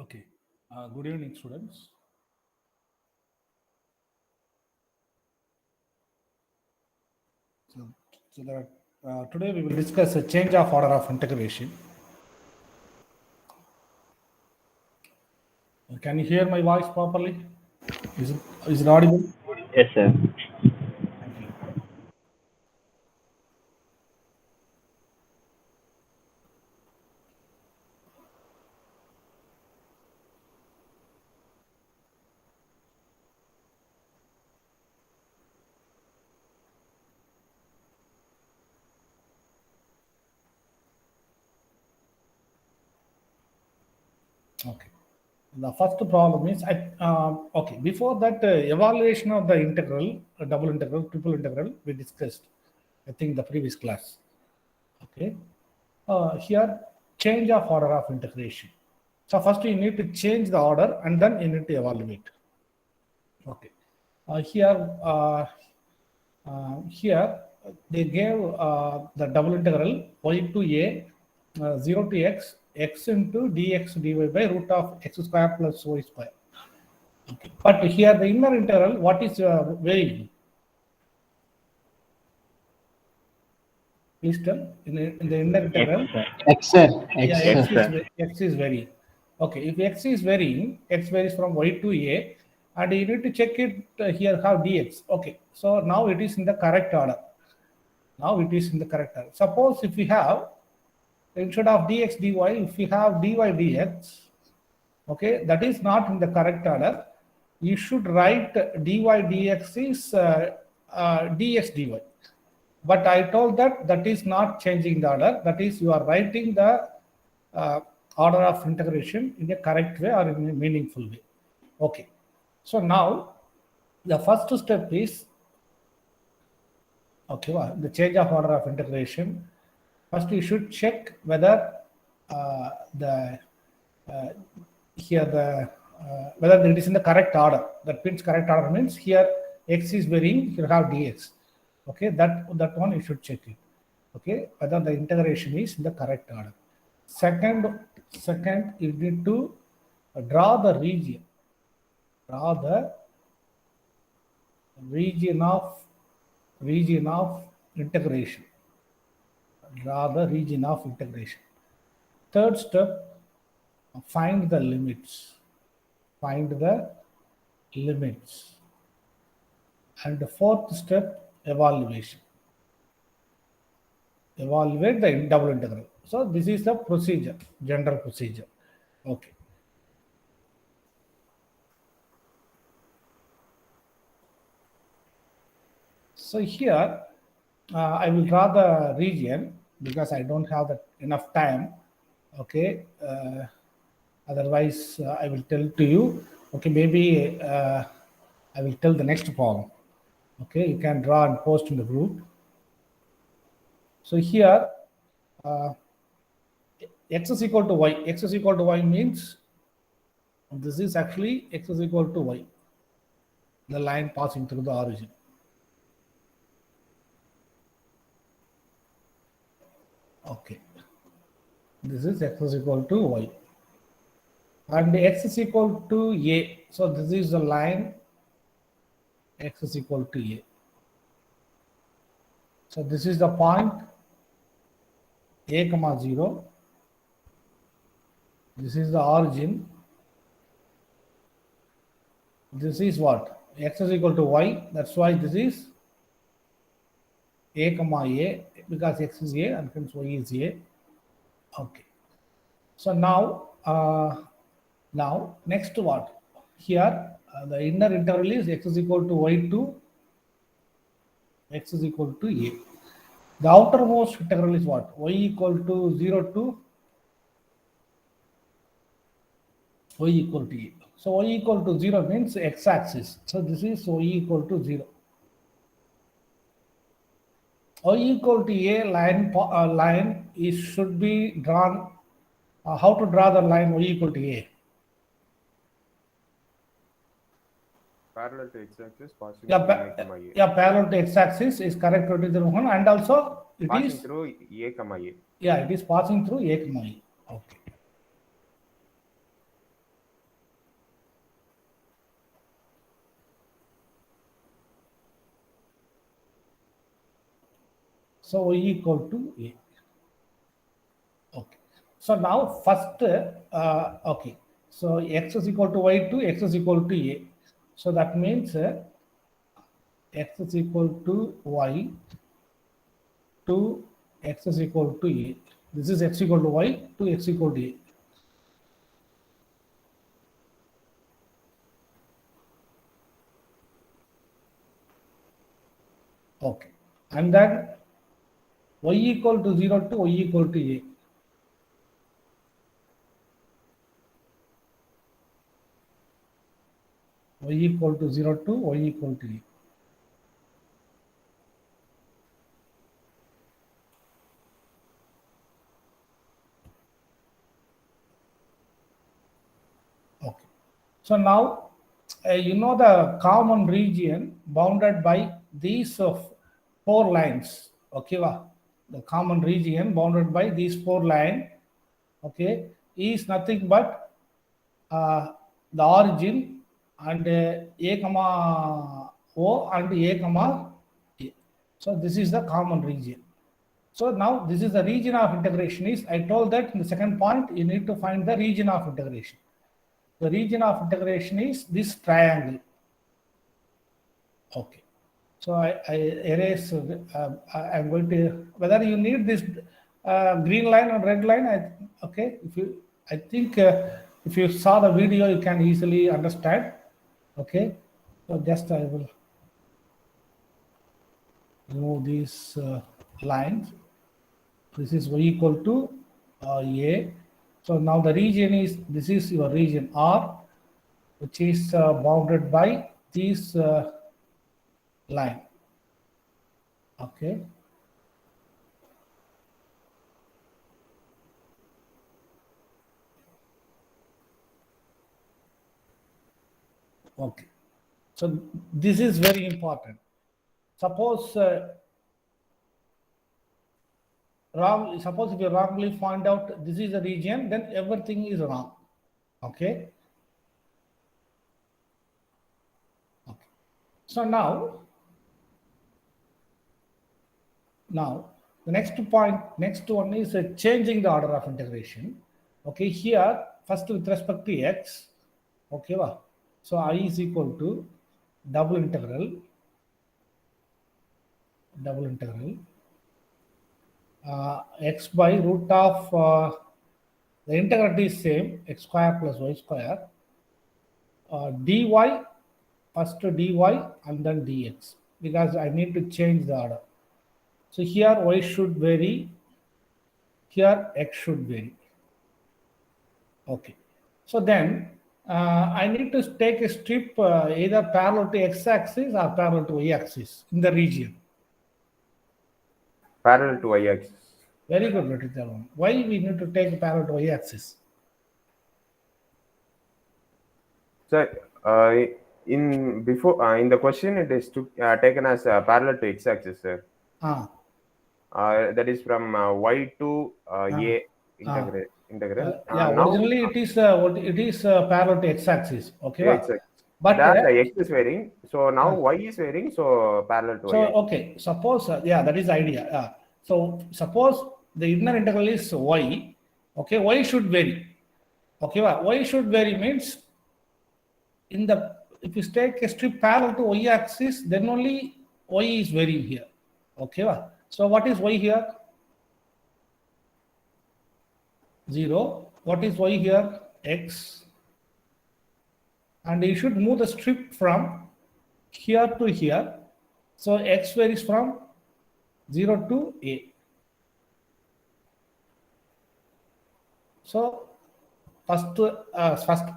Okay. Good evening, students. So, Today we will discuss a change of order of integration. Can you hear my voice properly? Is it, is it audible? Yes, sir. Thank you. Okay. The first problem is, okay, before that, evaluation of the integral, double integral, triple integral, we discussed, I think, the previous class. Okay. Here, change of order of integration. So first you need to change the order and then you need to evaluate. Okay. Here they gave the double integral y to a 0 to x into dx dy by root of x square plus y square. Okay. But here the inner integral, what is varying? Please tell. In the inner X, integral, sir. X, sir. yeah, X, X, sir. sir. x is varying. Okay, if x is varying, x varies from y to a, and you need to check it here how dx. Okay, so now it is in the correct order. Now it is in the correct order. Suppose if we have, instead of dx dy, if we have dy dx, okay, that is not in the correct order. You should write dy dx is dx dy. But I told that that is not changing the order. That is, you are writing the uh, order of integration in a correct way or in a meaningful way. Okay. So now the first step is, okay, well, the change of order of integration. First, you should check whether the here the whether it is in the correct order. That means correct order means here x is varying, you have dx. Okay, that one you should check it. Okay, whether the integration is in the correct order. Second, you need to draw the region. Draw the region of integration. Draw the region of integration. Third step, find the limits. Find the limits. And the fourth step, evaluation. Evaluate the double integral. So this is the procedure, general procedure. Okay. So here I will draw the region because I don't have enough time. Okay. Otherwise, I will tell to you. Okay, maybe I will tell the next problem. Okay, you can draw and post in the group. So here, x is equal to y. X is equal to y means this is actually x is equal to y. The line passing through the origin. Okay. This is x is equal to y. And x is equal to a. So this is the line x is equal to a. So this is the point a comma 0. This is the origin. This is what? X is equal to y. That's why this is a comma a, because x is a and hence y is a. Okay. So now, next what? Here the inner interval is x is equal to y to x is equal to a. The outermost integral is what? Y equal to 0 to y equal to a. So y equal to 0 means x-axis. So this is y equal to 0. Y equal to a line is should be drawn. How to draw the line y equal to a? Parallel to x-axis passing Yeah, through a comma a. yeah, parallel to x-axis is correct. What is the one, and also it Passing is through a comma a. yeah, it is passing through a comma a. Okay. So y equal to a. Okay. So now first, okay. So x is equal to y2, x is equal to a. So that means x is equal to y to x is equal to a. This is x equal to y to x equal to a. Okay. And then y equal to 0 to y equal to a. Y equal to 0 to y equal to a. Okay. So now, you know the common region bounded by these four lines. Okay, the common region bounded by these four lines. Okay, is nothing but the origin and a comma o and a comma a. So this is the common region. So now this is the region of integration. Is I told that in the second point you need to find the region of integration. The region of integration is this triangle. Okay. So I erase. I'm going to whether you need this green line or red line. Okay. I think if you saw the video, you can easily understand. Okay. So just I will remove these lines. This is y equal to a. So now the region is this is your region R, which is bounded by this line. Okay. Okay. So this is very important. Suppose suppose if you wrongly find out this is a region, then everything is wrong. Okay. Okay. So now the next one is changing the order of integration. Okay, here first with respect to x. Okay, so I is equal to double integral x by root of the integrity is same, x square plus y square, dy, first dy and then dx, because I need to change the order. So here y should vary, here x should vary. Okay. So then I need to take a strip either parallel to x-axis or parallel to y-axis in the region. Parallel to y-axis. Very good, Ratitarun. Why we need to take parallel to y-axis? So in the question it is taken as parallel to x-axis, sir. That is from y to a integral. Originally it is parallel to x-axis. Okay, x-axis. But the x is varying, so now y is varying, so parallel to y. Okay, suppose that is the idea. So suppose the inner integral is y. Okay, y should vary. Okay, y should vary means if you take a strip parallel to y-axis, then only y is varying here. Okay, so what is y here? 0. What is y here? X. And you should move the strip from here to here. So x varies from 0 to a. So first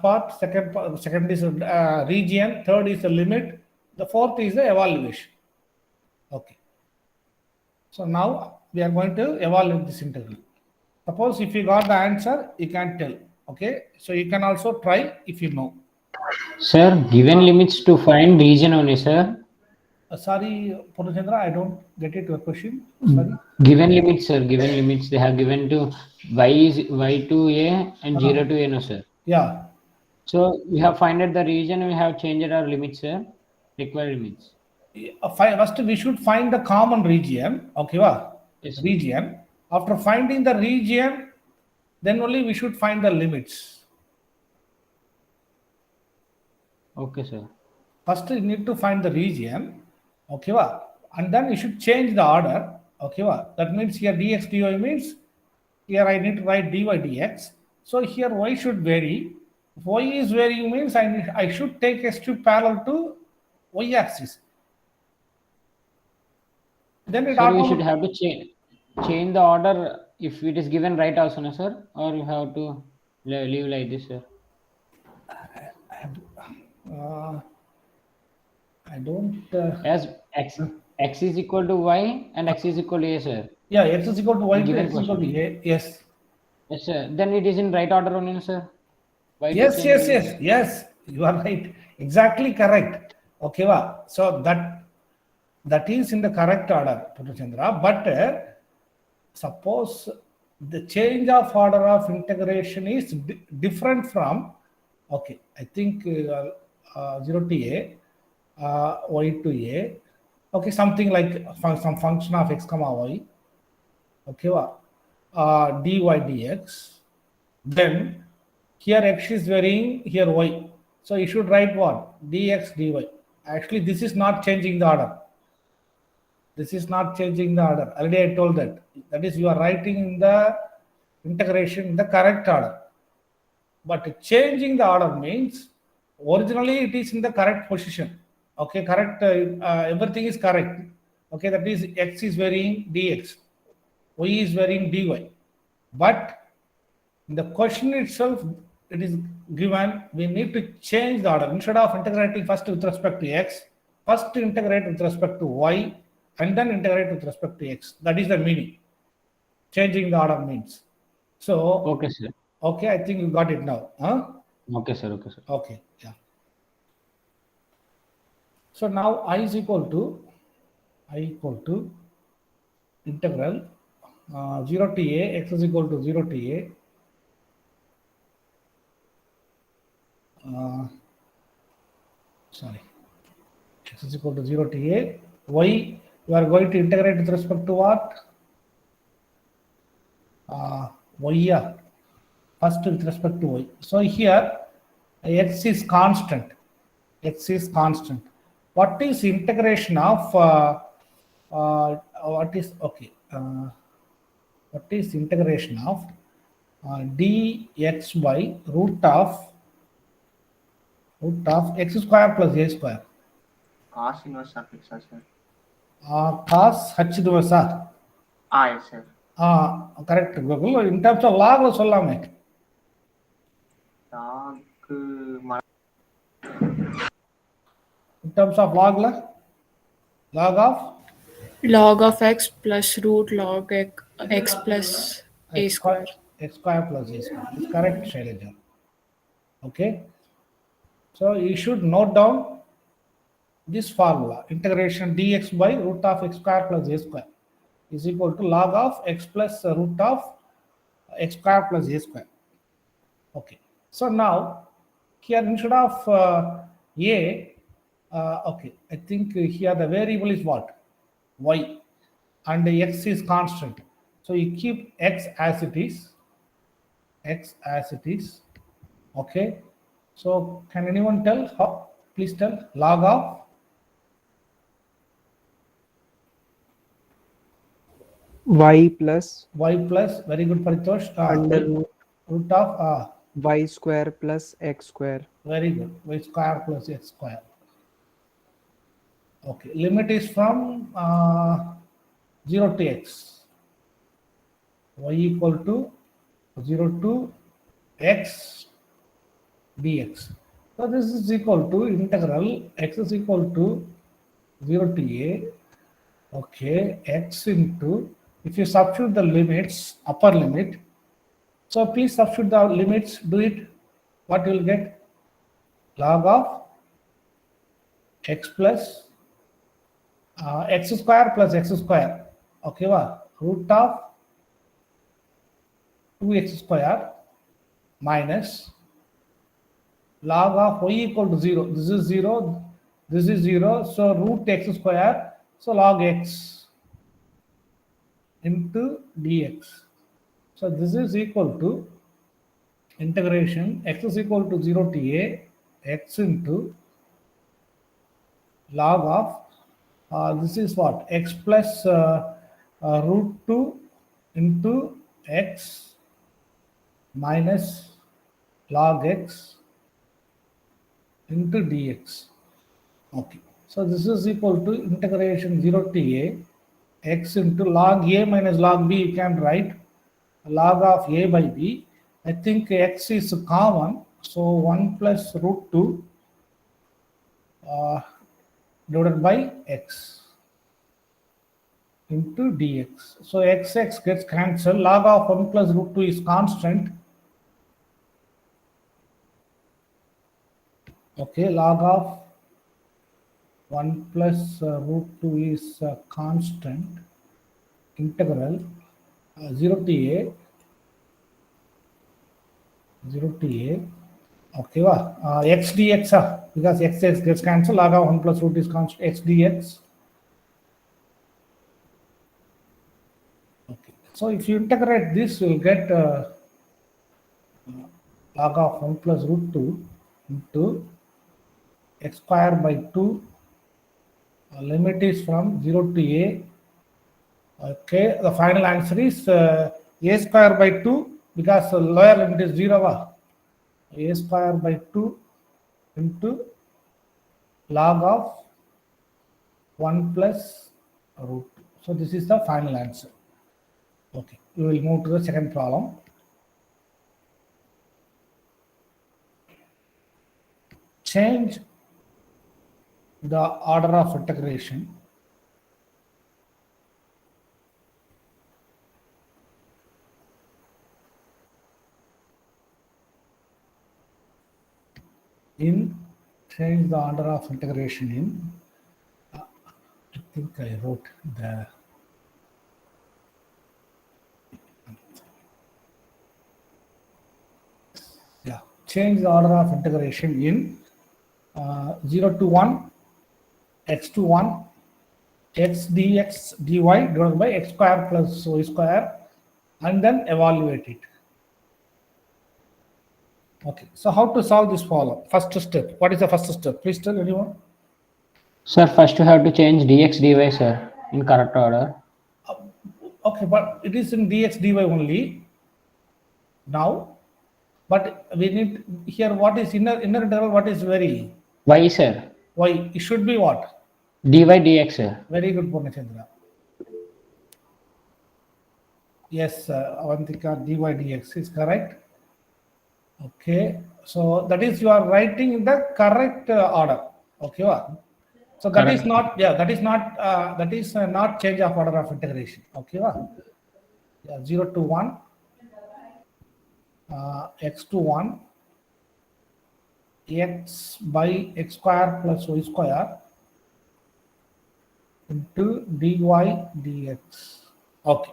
part, second is region, third is the limit, the fourth is the evaluation. Okay. So now we are going to evaluate this integral. Suppose if you got the answer, you can tell. Okay. So you can also try if you know. Sir, given limits to find region only, sir. Sorry, Purnachandra, I don't get it your question. Sorry. Given limits, sir. Given limits they have given to y to a and 0 to a, no, sir. Yeah. So we have finded the region. We have changed our limits, sir. Required limits. First, we should find the common region. Okay, Yes, sir. region. After finding the region, then only we should find the limits. Okay, sir. First, you need to find the region, okay, va? And then you should change the order, okay, va? That means here dx dy means here I need to write dy dx. So here y should vary. If y is varying means I should take a strip parallel to y axis. Then it Sir, we should automatically. have to change the order if it is given right also, no, sir? Or you have to leave like this, sir? Uh, I don't. As x is equal to y and x is equal to a, sir. Yeah, x is equal to y In to given x is equal to a. Yes. Yes, sir. Then it is in right order only, no, sir. Why to Yes, change yes, like yes, that? yes. You are right. Exactly correct. Okay, va. So that is in the correct order, Chandra. But suppose the change of order of integration is different from. Okay, I think 0 to a, y to a. Okay, something like some function of x comma y. Okay, va. Dy dx. Then here x is varying, here y. So you should write what? Dx dy. Actually, this is not changing the order. This is not changing the order. Already I told that. That is, you are writing in the integration in the correct order. But changing the order means originally it is in the correct position. Okay, correct. Everything is correct. Okay, that is x is varying dx, y is varying dy. But in the question itself, it is given, we need to change the order. Instead of integrating first with respect to x, first integrate with respect to y, and then integrate with respect to x. That is the meaning. Changing the order means. So, Okay, sir. okay, I think you got it now. Huh? Okay, sir. Okay, sir. Okay, yeah. So now I is equal to integral 0 to a, x is equal to 0 to a, sorry, x is equal to 0 to a, y, you are going to integrate with respect to what? Y, yeah, first with respect to y. So here, x is constant. X is constant. What is integration of, what is, okay, what is integration of dx by root of x square plus a square? Cos inverse of x, sir. Cos h inverse. Yes, sir. Correct. In terms of log சொல்லாமே. Log In terms of log of x plus root log x plus a square. x square plus a square. It's correct, Shailaja. Okay. So you should note down this formula. Integration dx by root of x square plus a square is equal to log of x plus root of x square plus a square. Okay. So now here instead of a, okay, I think here the variable is what? Y, and x is constant. So you keep x as it is. Okay. So can anyone tell how? Please tell. Log of y plus very good, Paritosh. under Root of y square plus x square. very good, y square plus x square. Okay, limit is from 0 to x. Y equal to 0 to x dx. So this is equal to integral x is equal to 0 to a, okay, x into, if you substitute the limits, upper limit, so please substitute the limits, do it, what you will get? Log of x plus x square plus x square, okay, root of 2x square minus log of y equal to 0. This is 0, this is 0, so root x square, so log x. into dx. So this is equal to integration x is equal to 0 to a x into log of this is what x plus root 2 into x minus log x into dx. Okay, so this is equal to integration 0 to a x into log a minus log b. You can write log of a by b. I think x is common, so 1 plus root 2 divided by x into dx. So x gets cancelled. Log of 1 plus root 2 is constant. Okay, log of 1 plus root 2 is constant. Integral 0 to a 0 to a. Okay, x dx because x gets cancelled. Log of 1 plus root is constant. X dx. Okay, so if you integrate this, you will get log of 1 plus root 2 into x square by 2. Limit is from 0 to a. Okay, the final answer is a square by 2 because the lower limit is 0. A square by 2 into log of 1 plus root 2. So this is the final answer. Okay, we will move to the second problem. Change the order of integration in change the order of integration in I think I wrote the change the order of integration in 0 to 1 x to 1 x dx dy divided by x square plus y square and then evaluate it. Okay, so how to solve this problem? First step. What is the first step? Please tell anyone. Sir, first you have to change dx dy, sir, in correct order. Okay, but it is in dx dy only now. But we need here what is inner integral, what is very Y, sir. y. It should be what? Dy dx, sir. Very good, Purnachandra. Yes, Avantika, dy dx is correct. Okay, so that is you are writing in the correct order. Okay, so that Correct. is not that is not change of order of integration. Okay, 0 to 1 x to 1 x by x square plus y square into dy dx. Okay.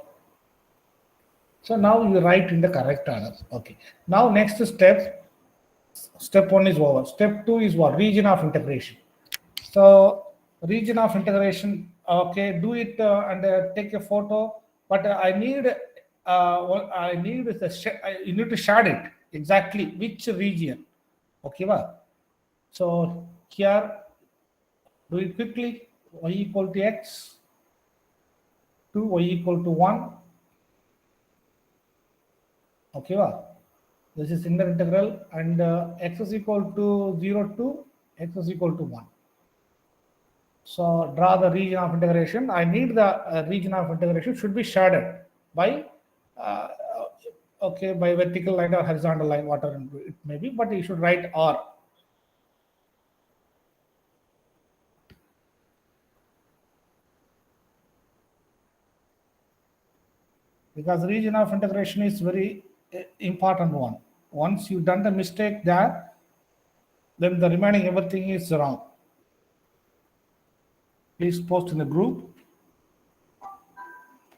So now you write in the correct order. Okay. Now next step 1 is over. Step 2 is what? Region of integration. So region of integration. Okay, do it and take a photo. But I need you need to shade it exactly which region. Okay, so here do it quickly. Y equal to x to y equal to 1. Okay, this is inner integral and x is equal to 0 to x is equal to 1. So draw the region of integration. I need the region of integration should be shaded by by vertical line or horizontal line, whatever it may be, but you should write R. Because region of integration is very important one. Once you've done the mistake there, then the remaining everything is wrong. Please post in the group.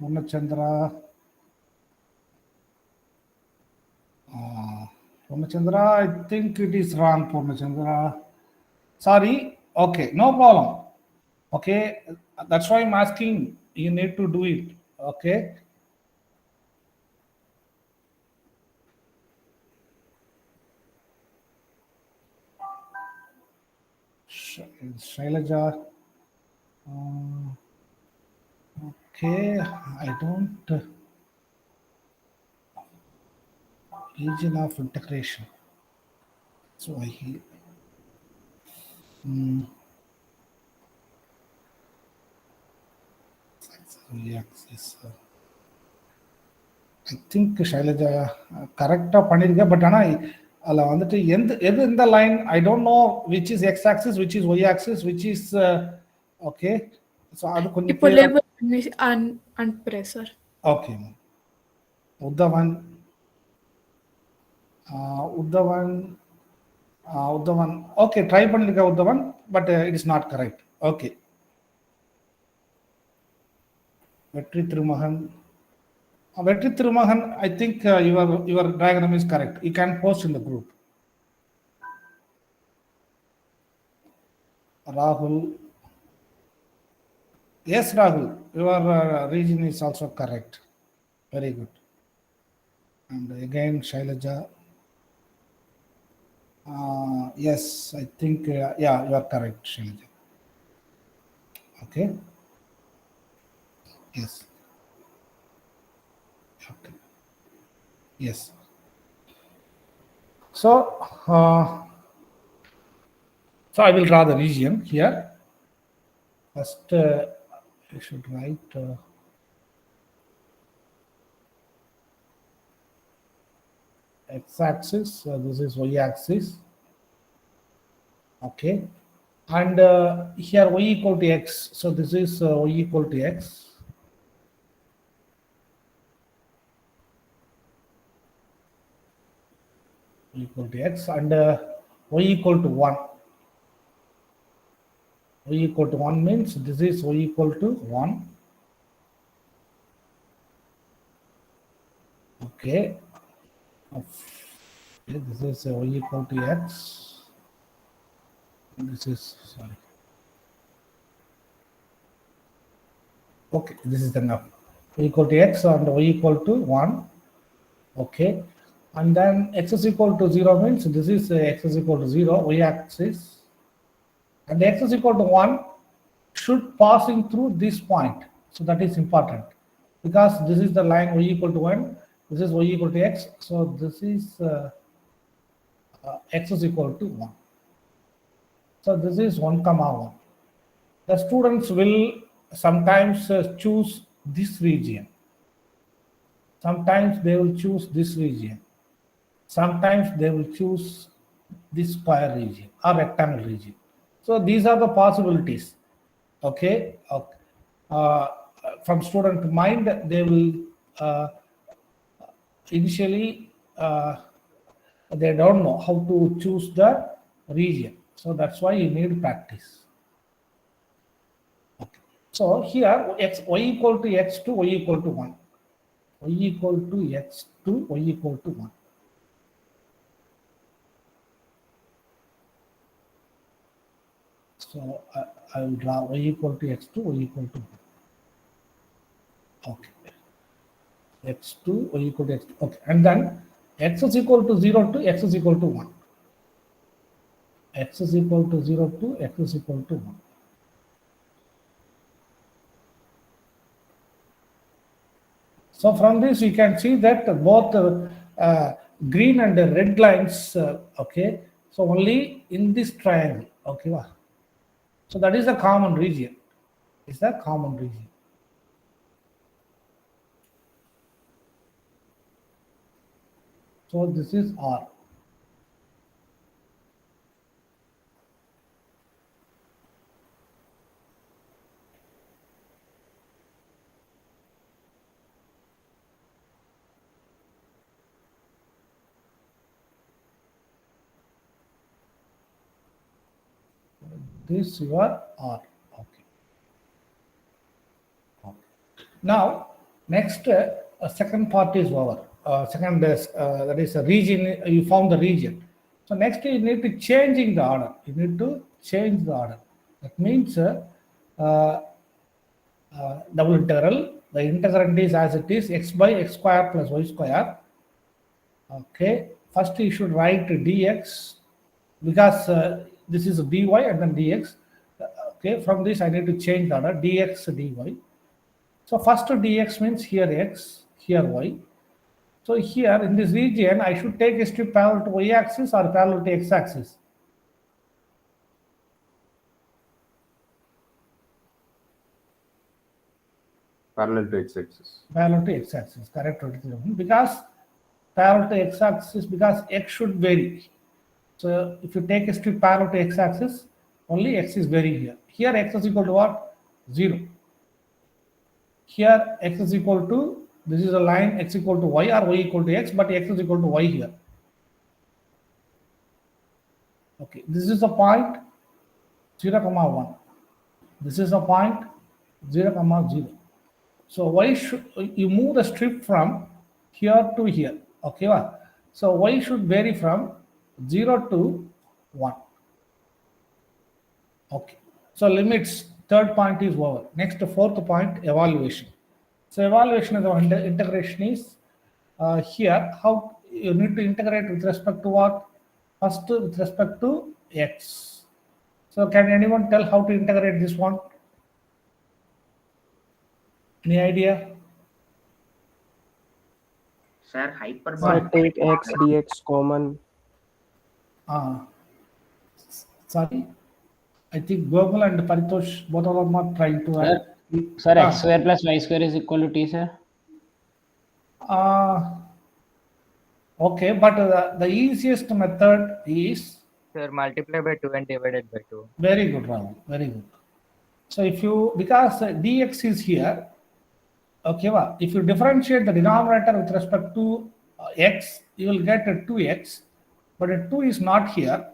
Purnachandra. Purnachandra, I think it is wrong, Purnachandra. Sorry. Okay, no problem. Okay, that's why I'm asking. You need to do it. Okay. Shailaja. Okay, I don't. Region of integration. So I. Yes. I think Shailaja கரெக்டாக பண்ணியிருக்கேன் but ஆனால் அதில் வந்துட்டு எது இந்த line I don't know which is X axis which is Y axis which is okay so அது கொஞ்சம் இப்போ லேபிள் பண்ணி அனுப்புகிறேன் sir. Okay Uthavan Uthavan Uthavan okay try பண்ணியிருக்கேன் Uthavan but it is not correct. Okay Vetri Thirumagan. Vetri Thirumagan, I think your diagram is correct. You can post in the group. Rahul. Yes, Rahul, your region is also correct. Very good. And again, Shailaja. Yes, I think, yeah, you are correct, Shailaja. Okay. Yes. Okay. Yes. So I will draw the region here. First, I should write x-axis. This is y-axis. Okay, and here y equal to x. So this is y equal to x. Equal to x and y equal to 1. Y equal to 1 means this is y equal to 1. Okay. This is y equal to x. This is, sorry. Okay, this is enough. Y equal to x and y equal to 1. Okay. And then x is equal to 0 means this is x is equal to 0, y-axis. And x is equal to 1 should passing through this point. So that is important. Because this is the line y equal to 1, this is y equal to x. So this is x is equal to 1. So this is 1 comma 1. The students will sometimes choose this region. Sometimes they will choose this region. Sometimes they will choose this square region or rectangle region. So these are the possibilities. Okay. From student mind, they will initially they don't know how to choose the region. So that's why you need practice. Okay. So here y equal to x to y equal to 1. Y equal to x to y equal to 1. So I will draw y equal to x to y equal to 1. Okay. X to y equal to x. Okay. And then x is equal to 0 to x is equal to 1. X is equal to 0 to x is equal to 1. So from this we can see that both green and red lines, okay. So only in this triangle, okay. So that is the common region. Is the common region. So this is R. This your R. Okay. Now next second part is over. Second is that is a region. You found the region. So next you need to changing the order. You need to change the order. That means double integral. The integrand is as it is x by x square plus y square. Okay, first you should write dx because this is dy and then dx. Okay, from this I need to change the order dx dy. So first dx means here x, here y. So here in this region, I should take a strip parallel to y-axis or parallel to x-axis. Parallel to x-axis. Parallel to x-axis, correct. Because parallel to x-axis, because x should vary. So if you take a strip parallel to x-axis, only x is varying here. Here x is equal to what? 0. Here x is equal to, this is a line x equal to y or y equal to x, but x is equal to y here. Okay, this is a point 0, 1. This is a point 0, 0. So y should, you move the strip from here to here. Okay, so y should vary from 0 to 1. Okay, so limits, third point is over. Next, fourth point, evaluation. So evaluation of the integration is here, how you need to integrate with respect to what? First with respect to x. So can anyone tell how to integrate this one? Any idea? Sir, Sir, hyperbolic. take x dx common. Sorry, I think Gopal and Paritosh, both of them are trying to Sir, add. sir, x square plus y square is equal to t, sir. Okay, but the easiest method is Sir, multiply by 2 and divided by 2. very good, Rahul. Very good. So if you, because dx is here, okay, if you differentiate the denominator with respect to x, you will get a 2x, but a 2 is not here.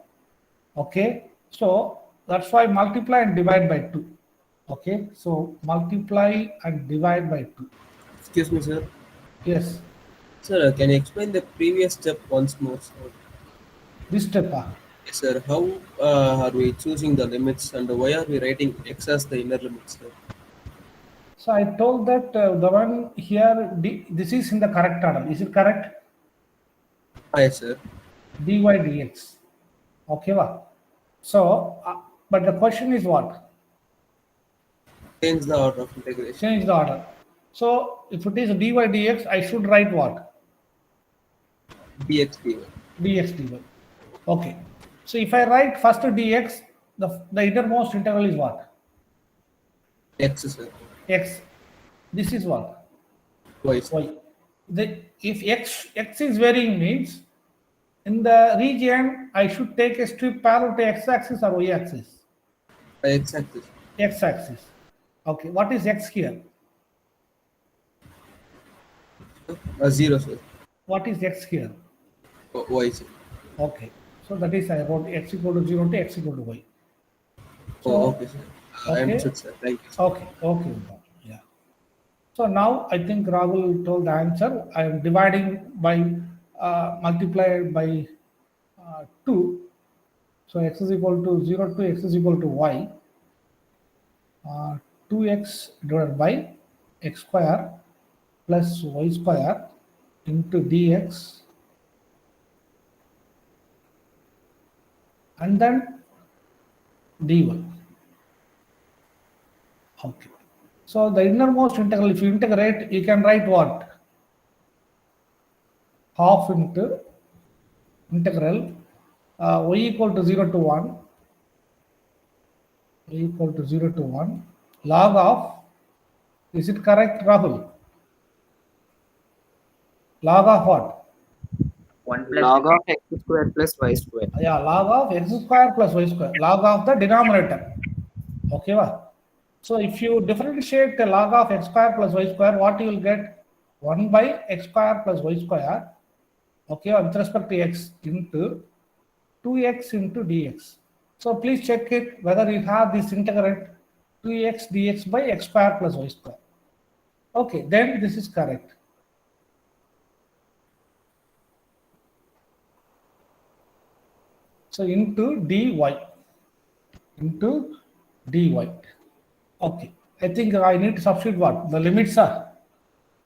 Okay, so that's why multiply and divide by 2. Okay, so multiply and divide by 2. Excuse me, sir. Yes, Sir, can you explain the previous step once more, sir? this step. Yes, sir. How are we choosing the limits and why are we writing x as the inner limit, sir? So I told that the one here, this is in the correct order. Is it correct? Yes, sir. Dy dx. Okay, so but the question is what? Change the order of integration. Change the order. So if it is dy dx, I should write what? dx dy. Dx dy. Okay. So if I write first dx, the innermost integral is what? X, sir. X. This is what? Y, sir. Y. If x is varying means in the region I should take a strip parallel to x-axis or y-axis. X-axis. X-axis. Okay. What is x here? 0, sir. What is x here? Y, sir. Okay. So that is I wrote x equal to 0 to x equal to y. Oh, okay, sir. I okay. understood, sir. Thank you, sir. Okay. Yeah. So now I think Rahul told the answer. I am dividing by multiplied by 2. So x is equal to 0 to x is equal to y. 2x divided by x square plus y square into dx, and then dy. Okay. So the innermost integral, if you integrate, you can write what? Half into integral y equal to 0 to 1. Y equal to 0 to 1. Log of, is it correct, Rahul? Log of what? 1 plus Log of x square plus y square. Yeah, log of x square plus y square. Log of the denominator. Okay, so if you differentiate the log of x square plus y square, what you will get? 1 by x square plus y square. Okay, with respect to x into 2x into dx. So please check it whether you have this integrand 2x dx by x square plus y square. Okay, then this is correct. So into dy. Okay, I think I need to substitute what? The limits are.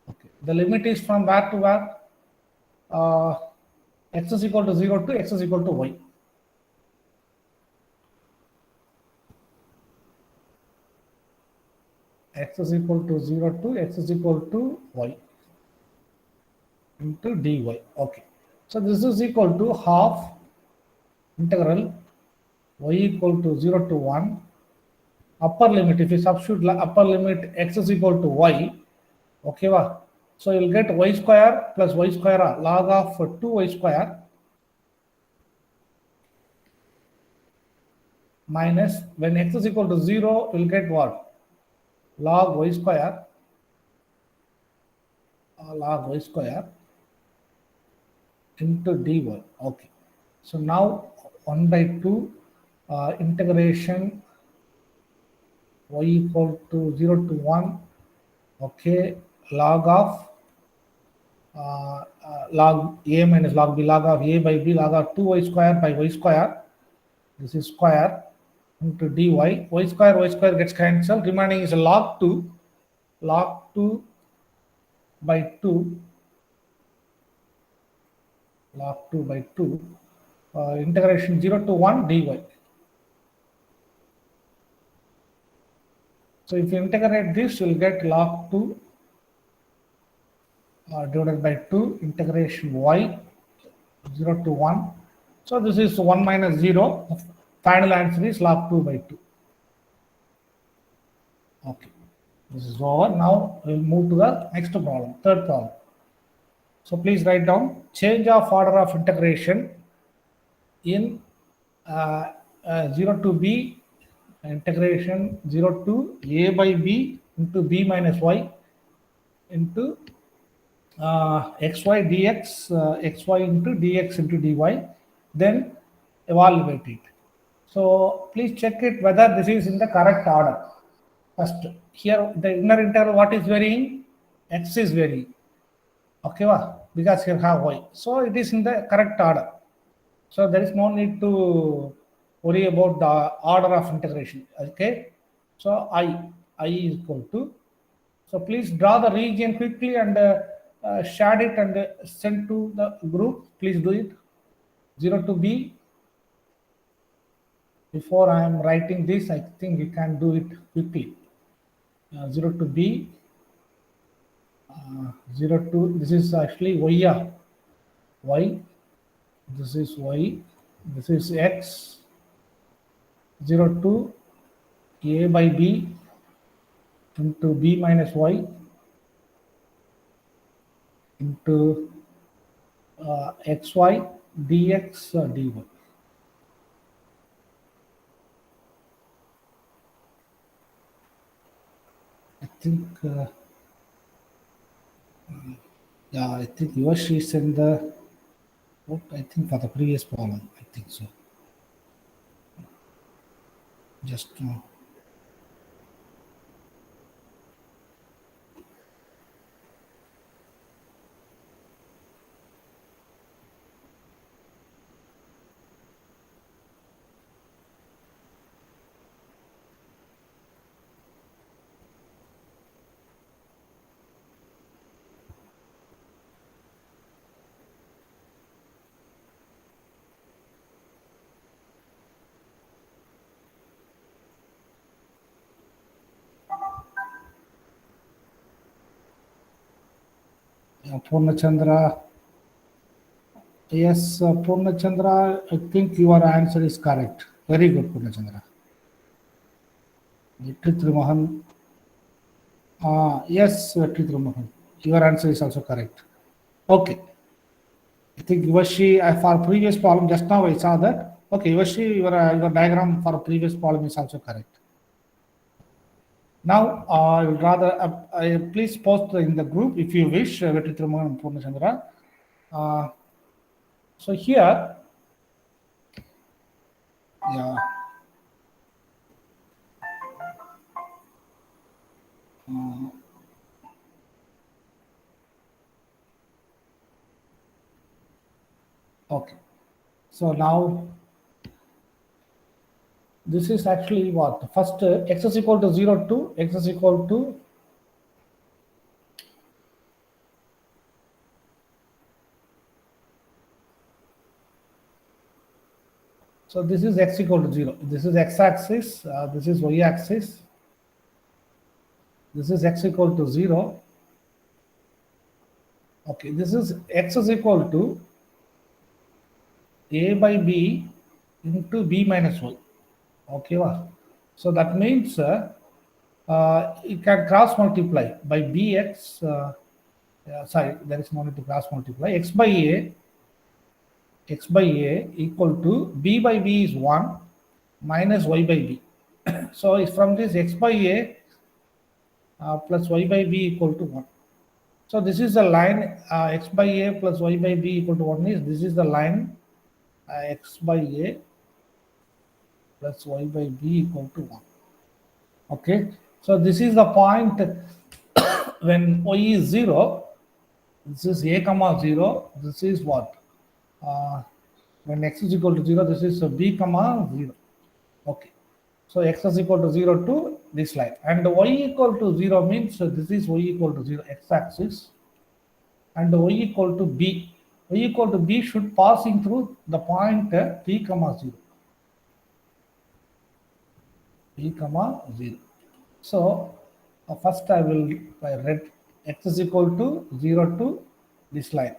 Okay. The limit is from where to where? X is equal to 0 to x is equal to y. X is equal to 0 to x is equal to y into dy. Okay. So this is equal to half integral y equal to 0 to 1 upper limit. If you substitute upper limit x is equal to y, okay, so you'll get y square plus y square log of 2y square minus, when x is equal to 0, we'll get what? Log y square into dy. Okay. So now 1 by 2 integration y equal to 0 to 1. Okay. Log of log a minus log b, log of a by b, log of 2y square by y square. This is square into dy. Y square gets cancelled. Remaining is log 2 by 2 log 2 by 2 integration 0 to 1 dy. So if you integrate this, you'll get log 2 divided by 2 integration y 0 to 1. So this is 1 minus 0. Final answer is log 2 by 2. Okay. This is over. Now we'll move to the next problem, third problem. So please write down change of order of integration in 0 to b, integration 0 to a by b into b minus y into xy dx, xy into dx into dy, then evaluate it. So please check it whether this is in the correct order. First, here the inner integral, what is varying? X is varying. Okay, because here have y. So it is in the correct order. So there is no need to worry about the order of integration. Okay. So I is equal to. So please draw the region quickly and share it and send to the group. Please do it. 0 to b. Before I am writing this, I think you can do it quickly. 0 to b. 0 to, this is actually y. Y. This is y. This is x. 0 to a by b into b minus y into xy dx dy. I think, yeah, I think yours is in the, what I think for the previous problem, I think so. Just Purnachandra. Yes, Purnachandra, I think your answer is correct. Very good, Purnachandra. Trimahan. Yes, Trimahan. Your answer is also correct. Okay. I think Yuvashi, for previous problem, just now I saw that. Okay, Yuvashi, your diagram for previous problem is also correct. Now, I would rather, please post in the group if you wish, Vetritraman and Purnachandra. So here, yeah. Okay. So now, This is actually what? First, x is equal to 0 to x is equal to so this is x equal to 0. This is x-axis. This is y-axis. This is x equal to 0. Okay, this is x is equal to a by b into b minus y. Okay, so that means you can cross multiply by bx. Sorry, there is no need to cross multiply. X by a equal to b by b is 1 minus y by b. So from this x by a plus y by b equal to 1. So this is the line x by a plus y by b equal to 1 is this is the line x by a plus y by b equal to 1. Okay, so this is the point when y is 0. This is a comma 0. This is what? When x is equal to 0, this is b comma 0. Okay, so x is equal to 0 to this line, and y equal to 0 means this is y equal to 0 x-axis, and y equal to b. Y equal to b should passing through the point b comma 0. B comma 0. So first I will write x is equal to 0 to this line.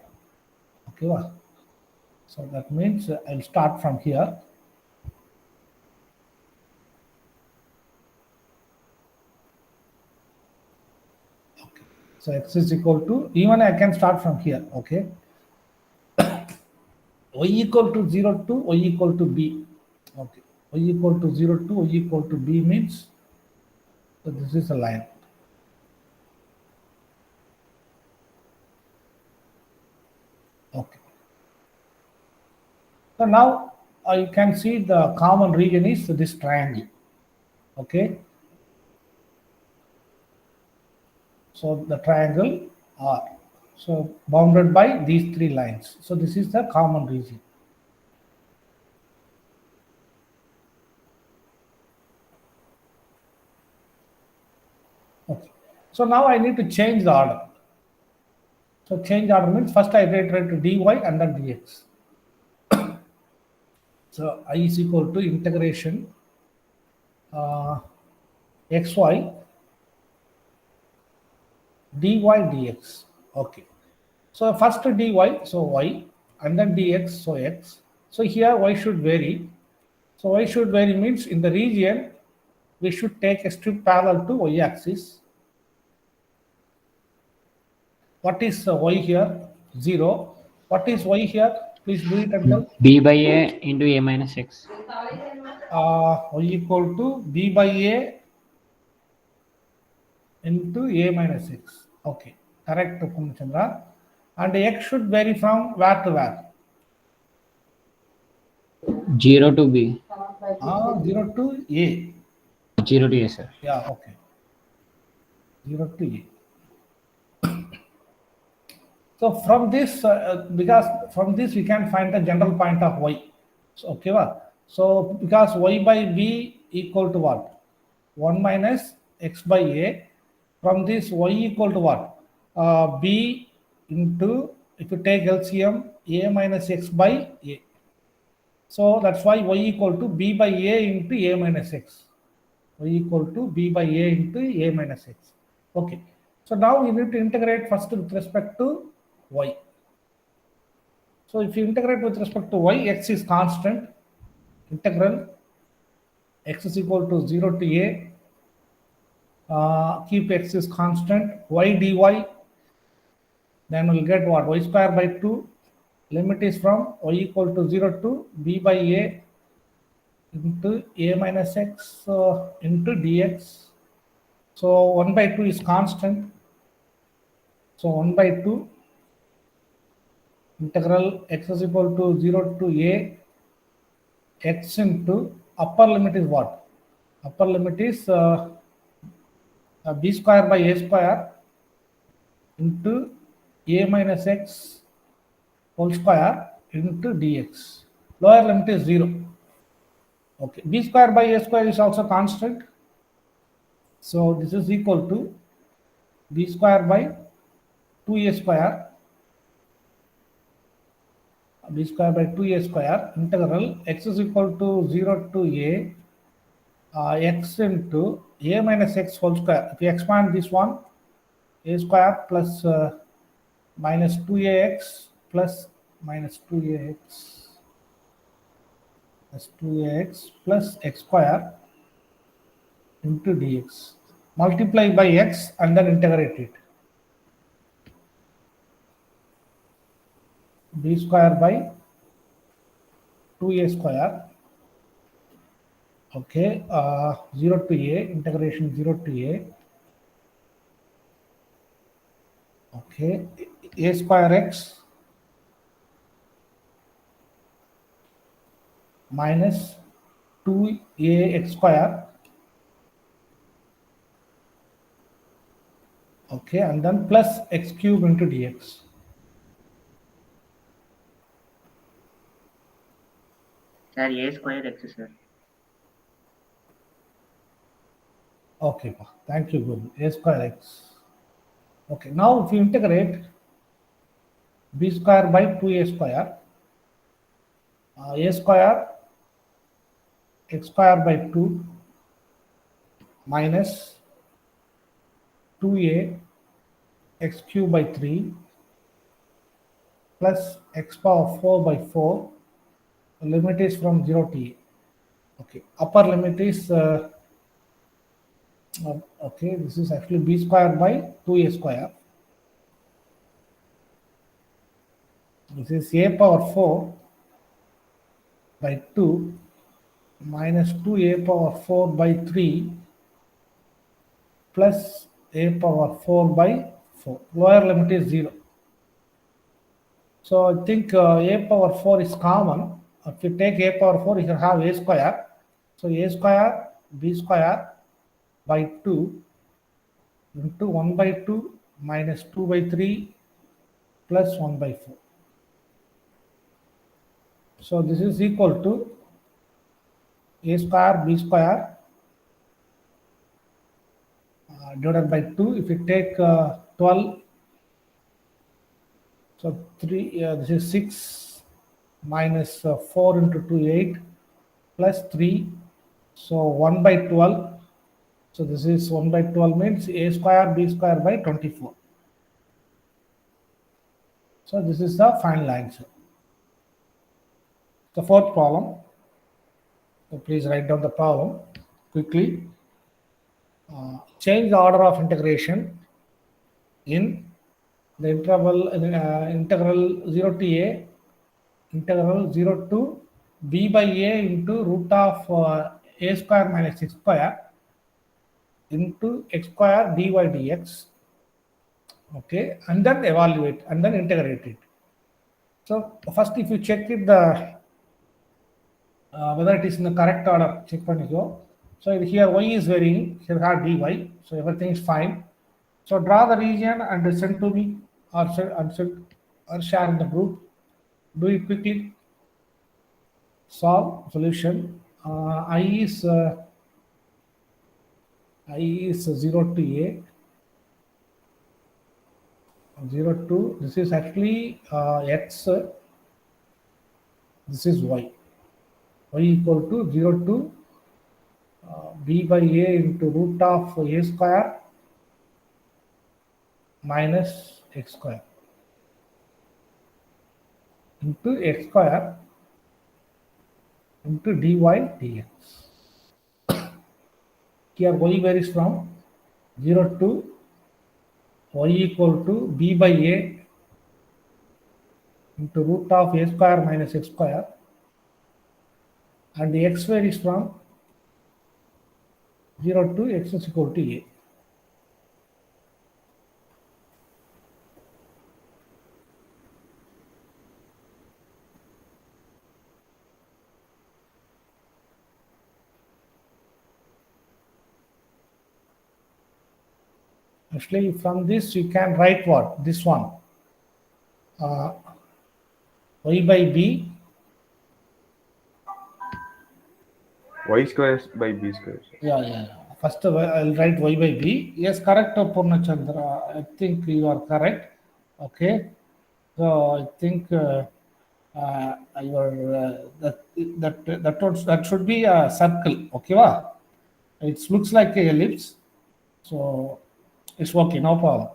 Okay, so that means I'll start from here. Okay, so x is equal to, even I can start from here. Okay, y equal to 0 to y equal to b. Okay, y equal to 0 to y equal to b means, so this is a line. Okay. So now you can see the common region is this triangle. Okay. So the triangle R. So bounded by these three lines. So this is the common region. Okay. So now I need to change the order. So change order means first I iterate to dy and then dx. So I is equal to integration xy dy dx. Okay. So first dy, so y, and then dx, so x. So here y should vary. So y should vary means in the region we should take a strip parallel to y axis. What is y here? 0. What is y here? Please do it and tell. b by a into a minus x. Y equal to b by a into a minus x. Okay, correct, Chandra. And x should vary from where to where? 0 to b. 0 to a. 0 to a, sir. Yeah, okay. 0 to a. So from this, because from this we can find the general point of y. So, okay, so because y by b equal to what? 1 minus x by a. From this y equal to what? B into, if you take LCM, a minus x by a. So that's why y equal to b by a into a minus x. Y equal to b by a into a minus x. Okay. So now you need to integrate first with respect to y. So if you integrate with respect to y, x is constant. Integral x is equal to 0 to a. Keep x is constant. Y dy. Then we'll get what? Y square by 2. Limit is from y equal to 0 to b by a into a minus x into dx. So 1 by 2 is constant. So 1 by 2 integral x is equal to 0 to a x into upper limit is what? Upper limit is b square by a square into a minus x whole square into dx. Lower limit is 0. Okay, b square by a square is also constant. So this is equal to b square by 2a square, b square by 2a square integral x is equal to 0 to a x into a minus x whole square. If you expand this one, a square plus minus 2ax plus minus 2ax plus 2ax plus x square into dx. Multiply by x and then integrate it. B square by 2a square. Okay, 0 to a, integration 0 to a. Okay, a square x minus 2ax square. Okay, and then plus x cube into dx. Sir, a square x, sir. Okay, thank you, good. A square x. Okay, now if you integrate b square by 2a square, a square x square by 2 minus 2a x cube by 3 plus x power 4 by 4. The limit is from 0 to a. Okay, upper limit is okay, this is actually b square by 2a square. This is a power 4 by 2 minus 2a power 4 by 3 plus a power 4 by 4. Lower limit is 0. So I think a power 4 is common. If you take a power 4, you can have a square. So a square b square by 2 into 1 by 2 minus 2 by 3 plus 1 by 4. So this is equal to a square b square divided by 2. If you take 12, so 3, this is 6 minus 4 into 2, 8 plus 3. So 1 by 12. So this is 1 by 12 means a square b square by 24. So this is the final answer. The fourth problem. So please write down the problem quickly. Change the order of integration in the interval integral 0 to a, integral 0 to b by a into root of a square minus x square into x square dy dx. Okay, and then evaluate and then integrate it. So first, if you check it, the whether it is in the correct order, check paniko. So here y is varying, here have dy, so everything is fine. So draw the region and send to me or send or share in the group. Do it quickly. Solve solution. I is 0 to a, 0 to, this is actually x, this is y equal to 0 to b by a into root of a square minus x square into x square into dy dx. Here y varies from 0 to y equal to b by a into root of a square minus x square, and the x varies from 0 to x is equal to a. Actually, from this you can write what? This one. Y by b Y square by B square. Yeah. First, I'll write y by b. Yes, correct, Purnachandra. I think you are correct. Okay. So I think your that should be a circle. Okay, wa? It looks like a ellipse, so it's okay, no problem.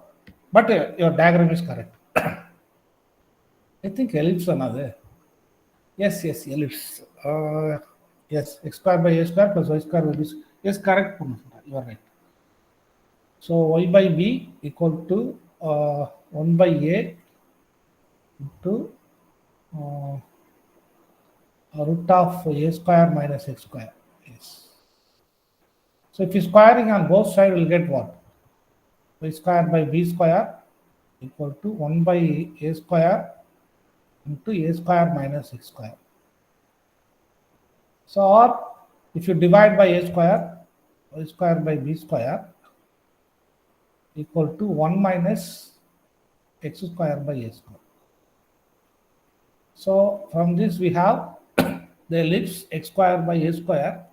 But your diagram is correct. I think ellipse another. Yes, ellipse. Yes, x square by a square plus y square by b. Yes, correct, Purnachandra. You are right. So y by b equal to 1 by a into uh, root of a square minus x square. Yes. So if you squaring on both sides, we'll get what? Y square by b square equal to 1 by a square into a square minus x square. So or if you divide by a square, y square by b square equal to 1 minus x square by a square. So from this we have the ellipse x square by a square,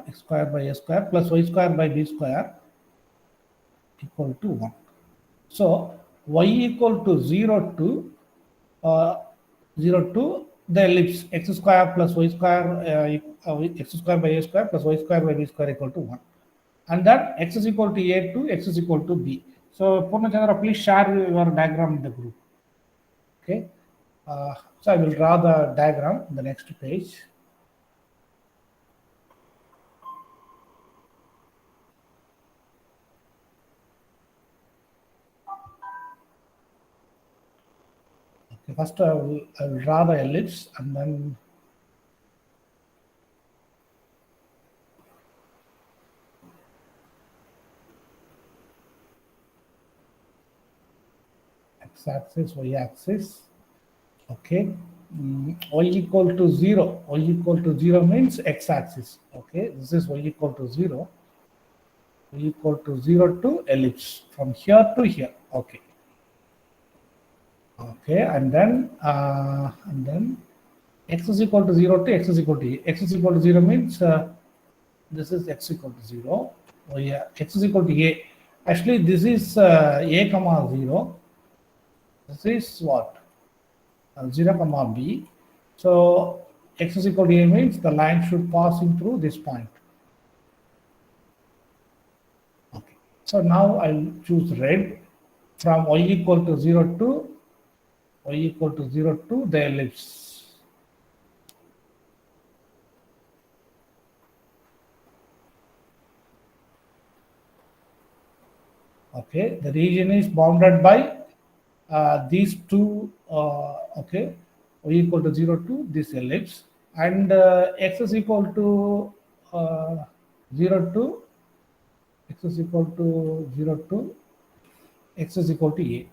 x square by a square plus y square by b square equal to 1. So y equal to 0 to 0 to the ellipse x square plus y square x square by a square plus y square by b square equal to 1. And then x is equal to a to x is equal to b. So Purnachandra, please share your diagram in the group. Okay. So I will draw the diagram in the next page. Okay, first I will draw the ellipse and then x-axis, y-axis. Okay, y equal to 0. Y equal to 0 means x-axis. Okay, this is y equal to 0. Y equal to 0 to ellipse from here to here. Okay. Okay, and then x is equal to 0 to x is equal to a. X is equal to 0 means this is x equal to 0. Oh yeah, x is equal to a. Actually, this is a comma 0. This is what? 0 comma b. So x is equal to a means the line should passing through this point. Okay. So now I'll choose red from y equal to 0 to the ellipse. Okay, the region is bounded by these two. Okay, y equal to 0 to this ellipse, and x is equal to 0 to x is equal to 0 to x is equal to a.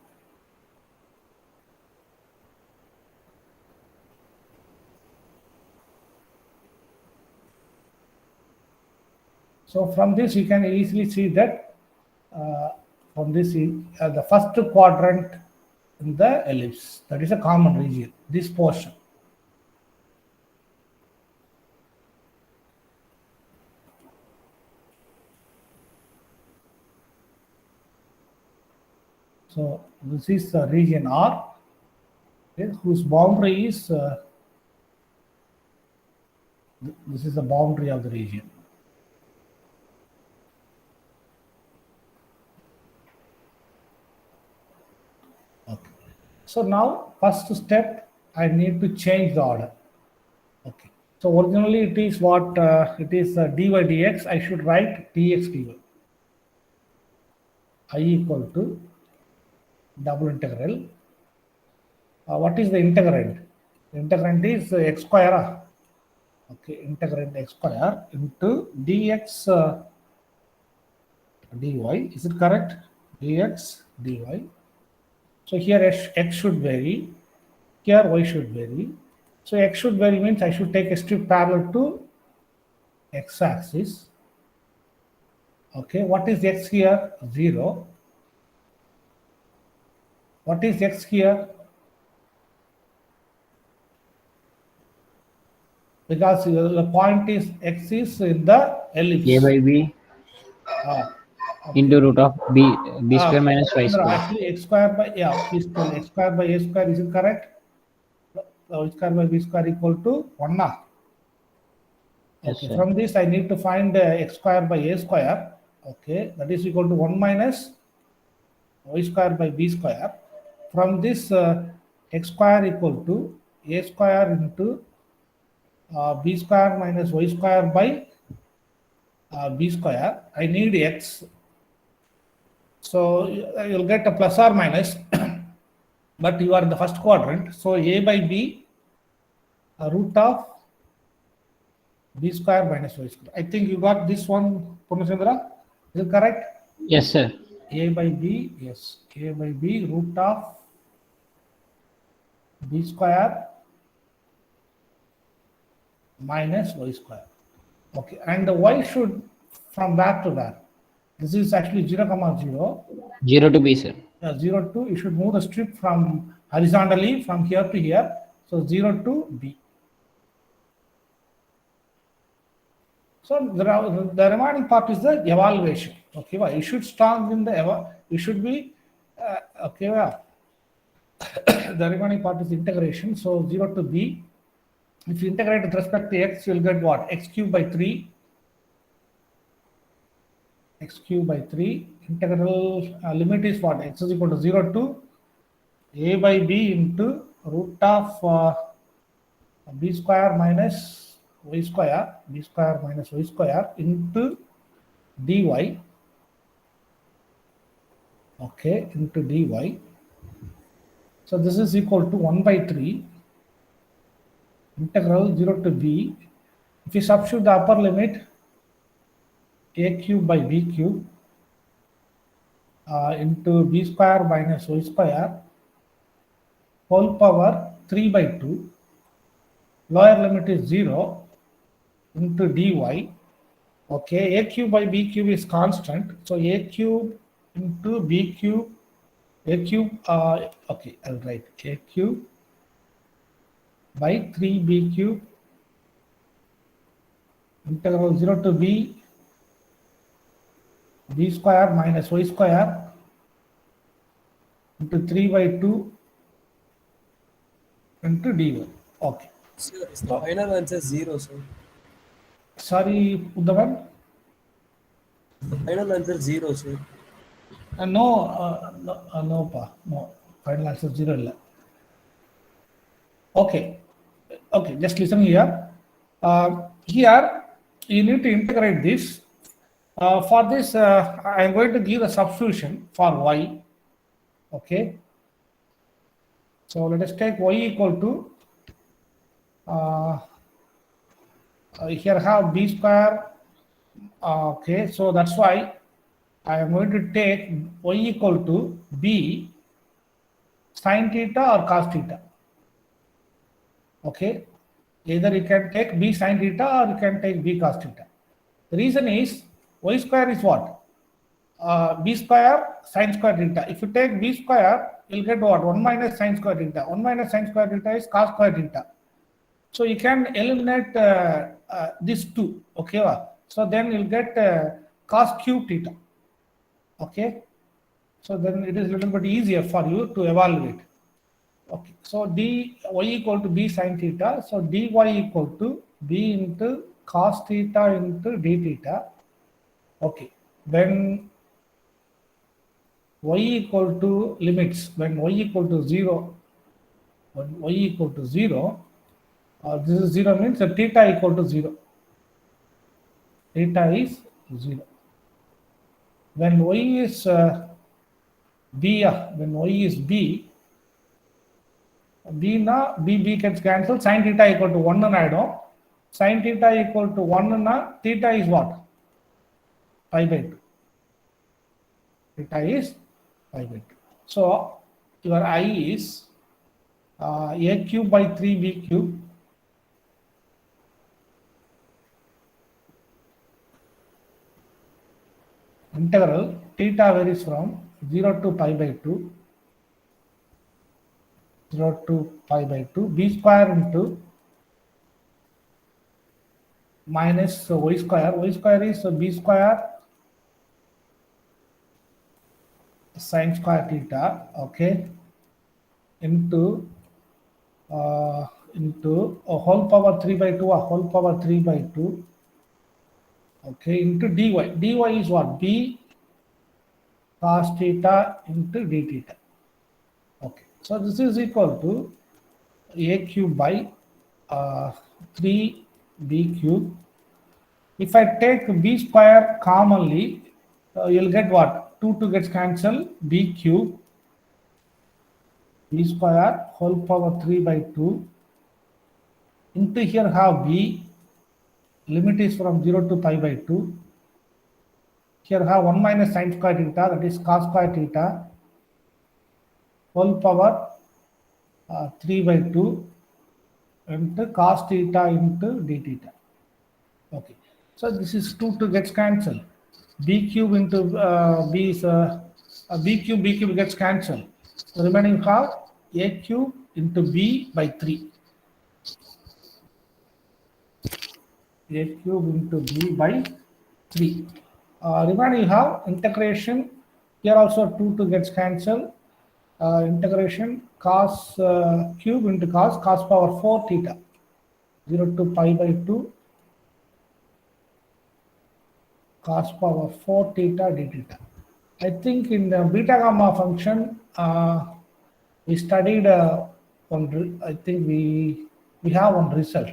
So from this you can easily see that from this the first quadrant in the ellipse, that is a common region, this portion. So this is region R, okay, whose boundary is this is the boundary of the region. Okay. So now first step, I need to change the order. Okay. So originally it is what it is dy dx. I should write dx dy. I equal to double integral. What is the integrand? The integrand is x square. Okay, integrand x square into dx dy. Is it correct? Dx dy. So here x should vary. Here y should vary. So x should vary means I should take a strip parallel to x-axis. Okay, what is x here? 0. What is x here? because the point is x is in the ellipse. A by B Ah, into root of B square minus y Chandra, square. actually x square by, please tell, x square by a square, is it correct? X square by b square equal to 1 now. Yes, Okay, sir. from this I need to find x square by a square. Okay, that is equal to 1 minus y square by b square. From this x square equal to a square into b square minus y square by b square. I need x. So you'll get a plus or minus, but you are in the first quadrant. So a by b root of b square minus y square. I think you got this one, Purnachandra. Is it correct? Yes, sir. A by b, yes. A by b root of b square minus y square. Okay, and the y should from where to where? This is actually 0, 0. 0 to B, sir. 0 to, you should move the strip from horizontally from here to here. So 0 to b. So the remaining part is the evaluation. Okay, well, you should start in the you should be okay. Well, the remaining part is integration. So 0 to b. If you integrate with respect to x, you'll get what? X cube by 3. X cube by 3. Integral limit is what? X is equal to 0 to a by b into root of b square minus y square, b square minus y square into dy. Okay, into dy. So this is equal to 1 by 3 integral 0 to b. If you substitute the upper limit, a cube by b cube into b square minus y square whole power 3 by 2. Lower limit is 0 into dy. Okay, a cube by b cube is constant. So a cube into b cube, a cube, okay, I'll write a cube by 3b cube integral 0 to b square minus y square into 3 by 2 into dy. Okay. Sir, is the final answer 0, sir? Sorry, Uddhavan? The final answer 0, sir. No, pa, no. Final answer 0 illa. Okay. Okay, just listen here. Here, you need to integrate this. For this, I am going to give a substitution for y. Okay. So let us take y equal to, here have b square. Okay, so that's why I am going to take y equal to b sin theta or cos theta. Okay, either you can take b sin theta or you can take b cos theta. The reason is y square is what? B square sin square theta. If you take b square, you'll get what? 1 minus sin square theta. 1 minus sin square theta is cos square theta. So you can eliminate these two. Okay, so then you'll get cos cube theta. Okay, so then it is a little bit easier for you to evaluate. Okay, so dy equal to b sin theta. So dy equal to b into cos theta into d theta. Okay, when y equal to limits, when y equal to 0, when y equal to 0, this is 0 means that theta equal to 0. Theta is 0. When y is b, when y is b na b gets cancelled, sin theta equal to 1 na idom. Sin theta equal to 1 na theta is what? Pi by 2. Theta is pi by 2. So your I is a cube by 3b cube integral theta varies from 0 to pi by 2, 0 to pi by 2, b square into minus y square. Y square is b square sine square theta, okay, into a whole power 3 by 2, a whole power 3 by 2, okay, into dy. Dy is what? B cos theta into d theta. Okay, so this is equal to a cube by 3b cube. If I take b square commonly, you'll get what? 2 gets cancelled, b cube, b square whole power 3 by 2 into here have b, limit is from 0 to pi by 2. Here have 1 minus sine square theta, that is cos square theta, whole power 3 by 2 into cos theta into d theta. Okay, so this is 2 gets cancelled. B cube into b is b cube gets cancelled. The remaining have a cube into b by 3. A cube into b by 3. Remaining you have integration. Here also 2 gets cancelled. Integration cos cube into cos power 4 theta, 0 to pi by 2, cos power 4 theta d theta. I think in the beta gamma function we studied one. I think we have one result.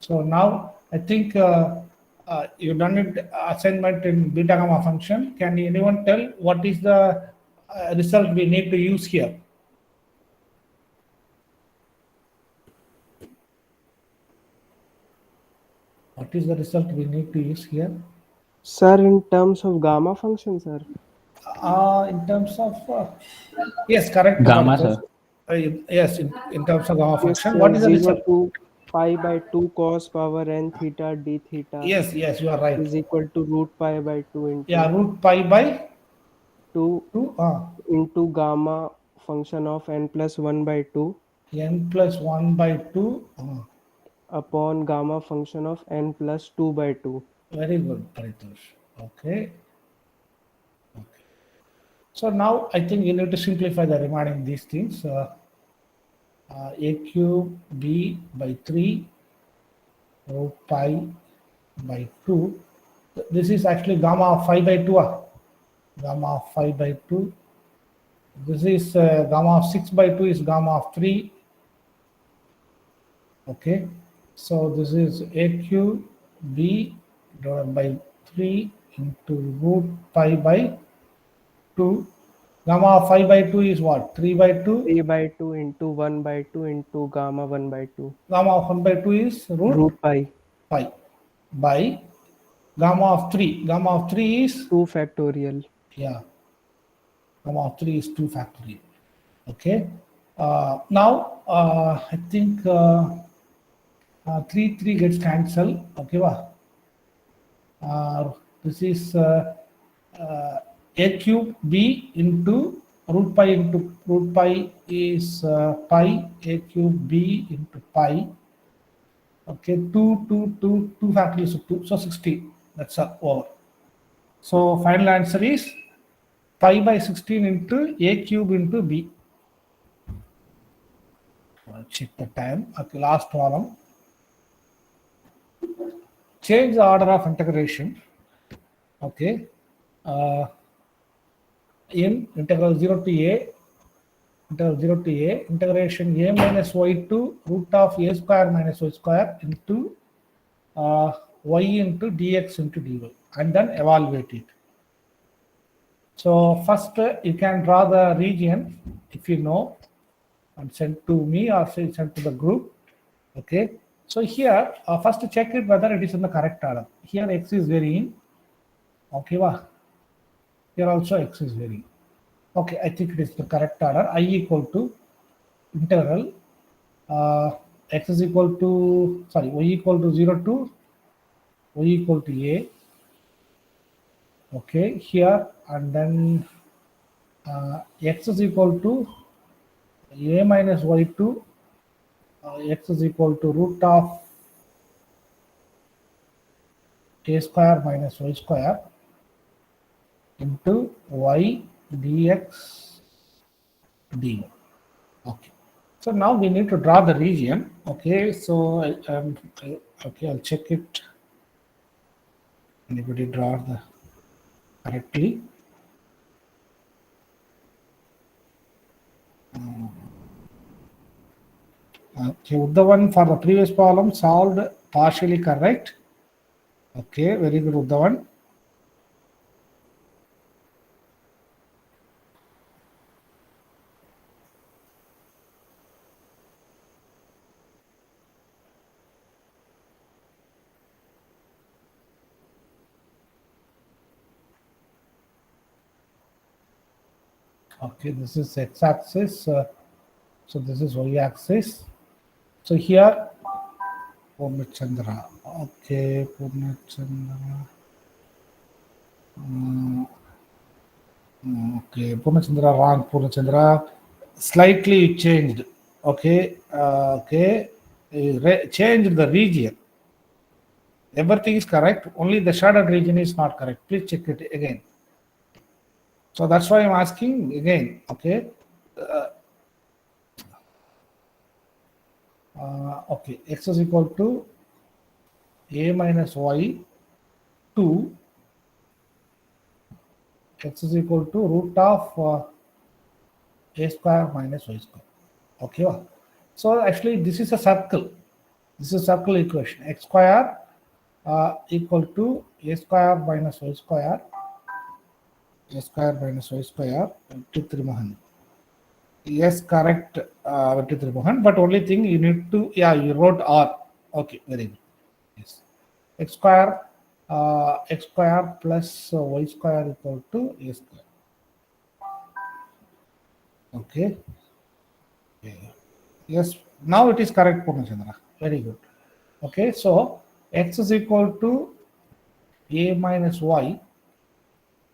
So now I think you done it assignment in beta gamma function. Can anyone tell what is the result we need to use here? What is the result we need to use here? Sir, in terms of gamma function, sir. In terms of yes, correct. Gamma, Marcus. sir. Yes, in terms of gamma Yes, function. sir, What is the 0 result? to pi by 2 cos power n theta d theta Yes, you are right. is equal to root pi by 2 into Yeah, root pi by 2 2 into gamma function of n plus 1 by 2 n plus 1 by 2. upon gamma function of n plus 2 by 2. Very good, Paritosh. Okay. So now I think you need to simplify the remaining these things. A cube b by 3 root pi by 2. This is actually gamma of 5 by 2. Gamma of 5 by 2. This is gamma of 6 by 2 is gamma of 3. Okay. So this is a cube b divided by 3 into root pi by 2. Gamma of 5 by 2 is what? 3 by 2. 3 by 2 into 1 by 2 into gamma 1 by 2. Gamma of 1 by 2 is root pi by gamma of 3. Gamma of 3 is 2 factorial. Yeah. Gamma of 3 is 2 factorial. Okay. Now I think 3 gets cancelled. Okay. This is a cube b into root pi is pi, a cube b into pi. Okay, 2 factorial of 2, so 16. That's over. So final answer is pi by 16 into a cube into b. Check the time. Okay, last column. Change the order of integration. Okay. In integral 0 to a, integration a minus y2 root of a square minus y square into y into dx into dy, and then evaluate it. So first you can draw the region if you know, and send to me or send to the group. Okay. So here first check it whether it is in the correct order. Here x is varying. Okay. Here also x is varying. Okay, I think it is the correct order. I equal to integral x is equal to, sorry, y equal to 0 to y equal to a. Okay, here, and then x is equal to a minus y2, x is equal to root of a square minus y square into y dx dy. Okay. So now we need to draw the region. Okay. So okay, I'll check it. Anybody draw the correctly? Okay, Uddhavan for the previous problem solved partially correct. Okay, very good, Uddhavan. Okay, this is x-axis. So this is y-axis. So here, Purnachandra. Okay, Purnachandra. Okay, Purnachandra wrong. Purnachandra slightly changed. Okay, okay, changed the region. Everything is correct. Only the shaded region is not correct. Please check it again. So that's why I'm asking again. Okay. Okay, x is equal to a minus y 2, x is equal to root of a square minus y square. Okay, so actually this is a circle. This is a circle equation. X square equal to a square minus y square, a square minus y square, Trimahan. Yes, correct, Trimahan. But only thing you need to, yeah, you wrote R. Okay, very good. Yes. X square plus y square equal to a square. Okay. Yes, now it is correct, Purnachandra. Very good. Okay, so x is equal to a minus y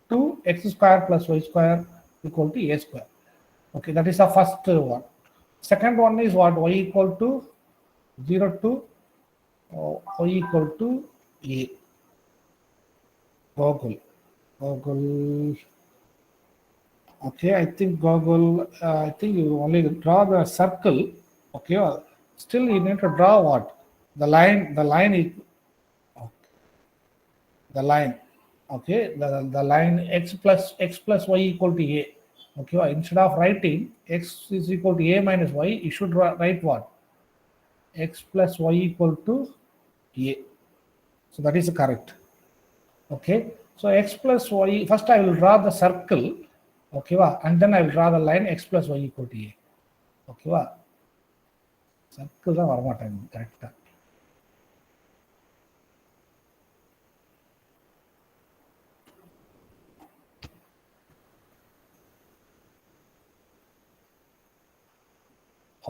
to x square plus y square equal to a square. Okay, that is the first one. Second one is what? Y equal to 0 to y equal to a. Goggle. Goggle. Okay, I think Goggle, I think you only draw the circle. Okay, still you need to draw what? The line is the line. Okay, the line x plus y equal to a. Okay, instead of writing x is equal to a minus y, you should write what? X plus y equal to a. So that is correct. Okay, so x plus y, first I will draw the circle. Okay, and then I will draw the line x plus y equal to a. Okay, circle தான் வரமாட்டேன் கரெக்டா.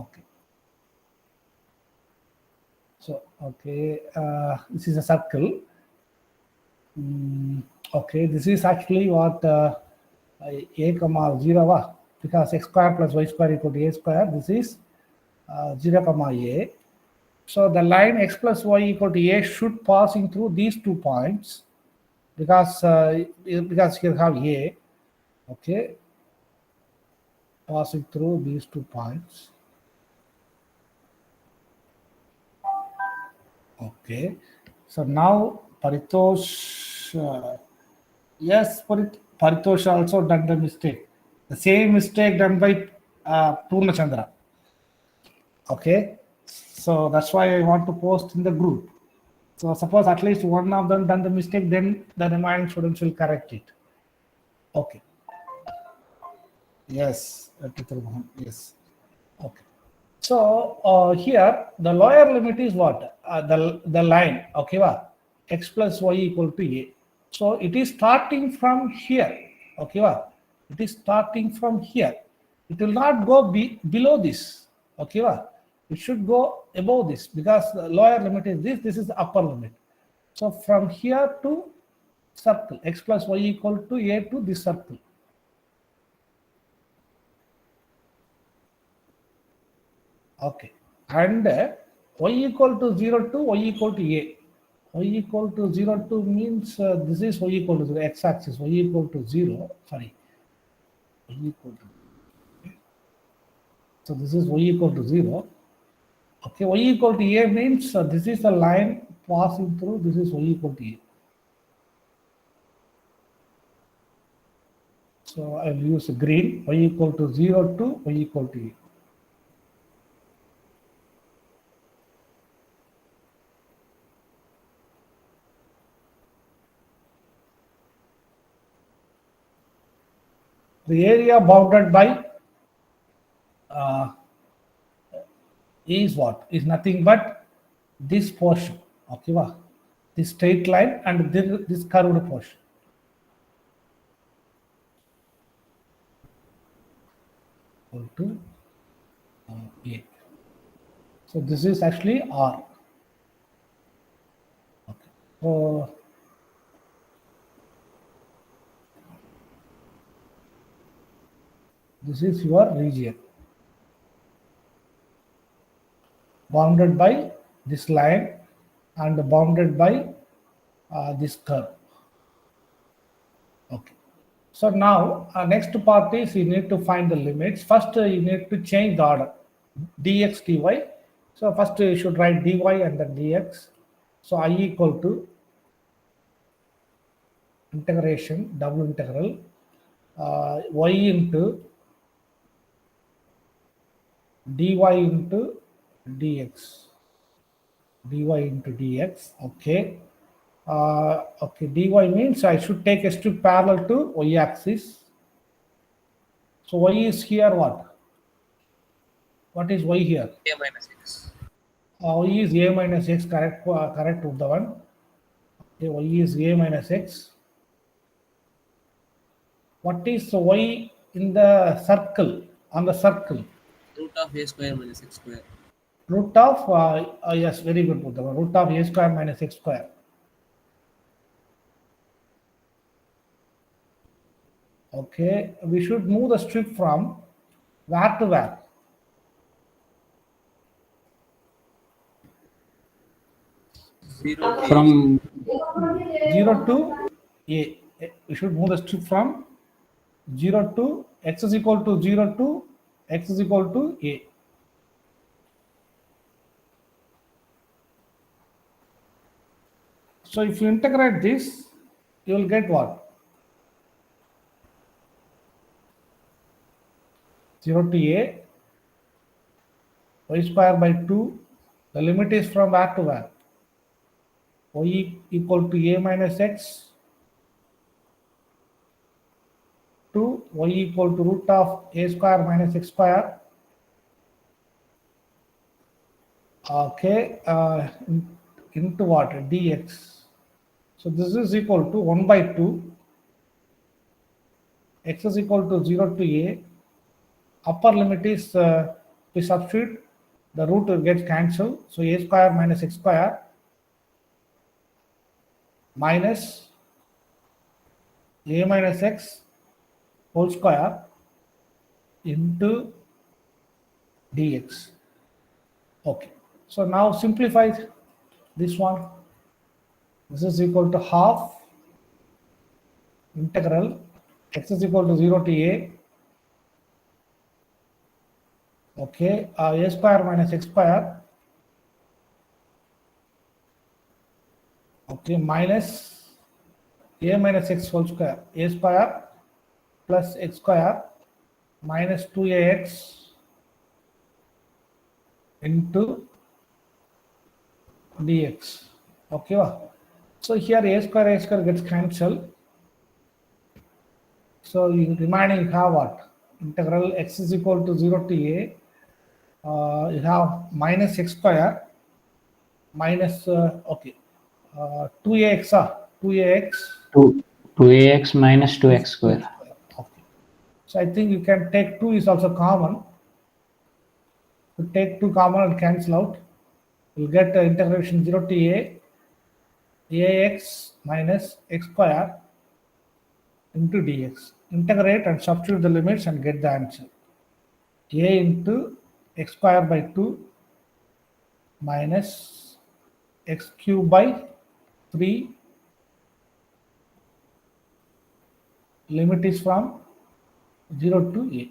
Okay. So, okay, this is a circle. Okay, this is actually what a comma 0, because x square plus y square equal to a square. This is 0 comma a. So the line x plus y equal to a should passing through these 2 points, because here have a. Okay, passing through these 2 points. Okay, so now Paritosh, yes, Paritosh also done the mistake. The same mistake done by Purnachandra. Okay, so that's why I want to post in the group. So suppose at least one of them done the mistake, then the remaining students will correct it. Okay. Yes, yes. Okay. So here the lower limit is what? The line, okay, x plus y equal to a. So it is starting from here, okay, it is starting from here. It will not go below this, okay, it should go above this, because the lower limit is this. This is the upper limit. So from here to circle, x plus y equal to a to this circle. Okay, and y equal to 0 to y equal to a. y equal to 0 to means this is y equal to 0, x-axis, y equal to 0, sorry, y equal to, so this is y equal to 0. Okay, y equal to a means this is the line passing through, this is y equal to a. So I'll use green, y equal to 0 to y equal to a. The area bounded by is what? Is nothing but this portion, okay, this straight line and this curved portion. Equal to A. So this is actually R. Okay. So this is your region bounded by this line and bounded by this curve. Okay. So now next part is you need to find the limits. First you need to change the order dx dy. So first you should write dy and then dx. So I equal to integration double integral y into dy into dx, dy into dx. Okay. Okay, dy means I should take a strip parallel to y axis. So y is here what? What is y here? A minus x. Y is a minus x, correct, correct with the one. Okay, y is a minus x. What is y in the circle? On the circle, Root of a square minus x square. root of yes, very good, Buddha. Root of a square minus x square. Okay, we should move the strip from where to where? From 0 to a. We should move the strip from 0 to x is equal to 0 to x is equal to a. So if you integrate this, you will get what? 0 to a, y square by 2. The limit is from where to where? Y equal to a minus x to y equal to root of a square minus x square. Okay, into what? Dx. So this is equal to 1 by 2. X is equal to 0 to a. Upper limit is we substitute, the root will get cancelled. So a square minus x square minus a minus x whole square into dx. Okay. So now simplify this one. This is equal to half integral x is equal to 0 to a. Okay, a square minus x square. Okay, minus a minus x whole square. A square plus x square minus 2ax into dx. Okay, so here a square gets cancelled. So you remaining have what? Integral x is equal to 0 to a. You have minus x square minus okay 2ax 2ax 2ax minus 2x square. Okay. So I think you can take 2 is also common. To take 2 common and cancel out, you'll get integration 0 to a ax minus x square into dx. Integrate and substitute the limits and get the answer. A into x square by 2 minus x cube by 3, limit is from 0 to a.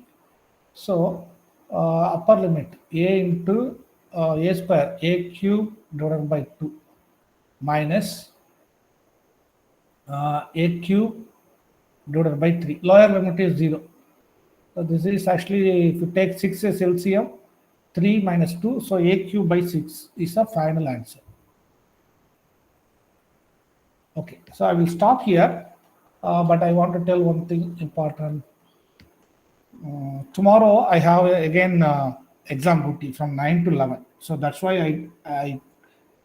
So upper limit a into a square, a cube divided by 2 minus a cube divided by 3. Lower limit is 0. So this is actually, if you take 6 as LCM, 3 minus 2, so a cube by 6 is the final answer. Okay, so I will stop here, but I want to tell one thing important. Tomorrow I have again exam duty from 9 to 11. So that's why I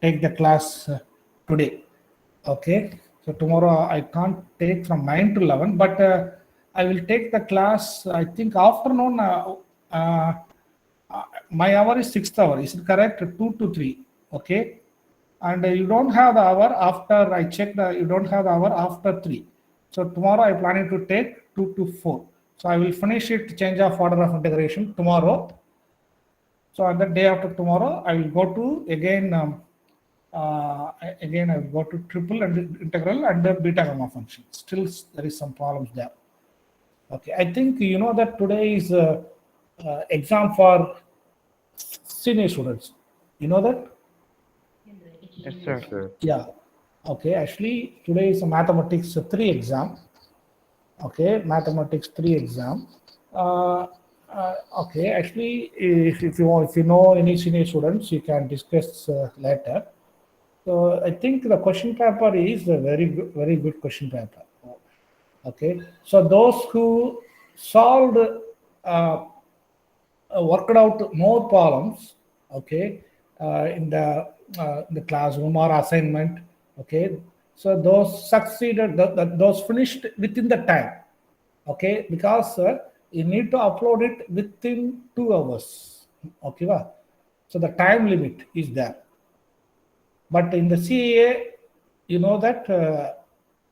take the class today. Okay, so tomorrow I can't take from 9 to 11, but I will take the class, I think afternoon. My hour is 6th hour, is it correct? 2 to 3. Okay, and you don't have the hour after, I checked, you don't have the hour after 3. So tomorrow I planning to take 2 to 4. So I will finish it, change of order of integration tomorrow. So on the day after tomorrow, I will go to again I will go to triple and integral and the beta gamma function. Still there is some problems there. Okay, I think you know that today is exam for senior students. You know that? Yes, sir. Yeah. Okay, actually today is a mathematics 3 exam. Okay, mathematics 3 exam. Okay, actually, if you know any senior students, you can discuss later. So I think the question paper is a very good question paper. Okay, so those who solved, worked out more problems, okay, in the classroom or assignment, okay, so those succeeded, those finished within the time, okay, because you need to upload it within 2 hours, okay, so the time limit is there. But in the CA, you know that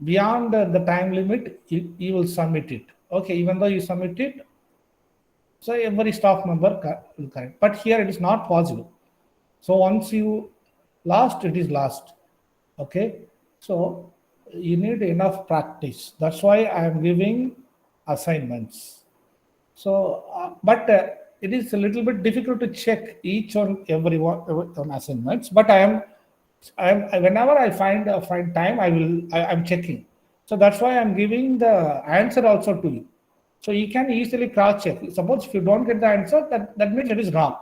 beyond the time limit, you will submit it. Okay, even though you submit it, so every staff member will correct. But here it is not possible. So once you lost, it is lost. Okay, so you need enough practice. That's why I am giving assignments. So, but it is a little bit difficult to check each on every one assignments. But whenever I find time, I'm checking. So that's why I'm giving the answer also to you. So you can easily cross check. Suppose if you don't get the answer, that means it is wrong.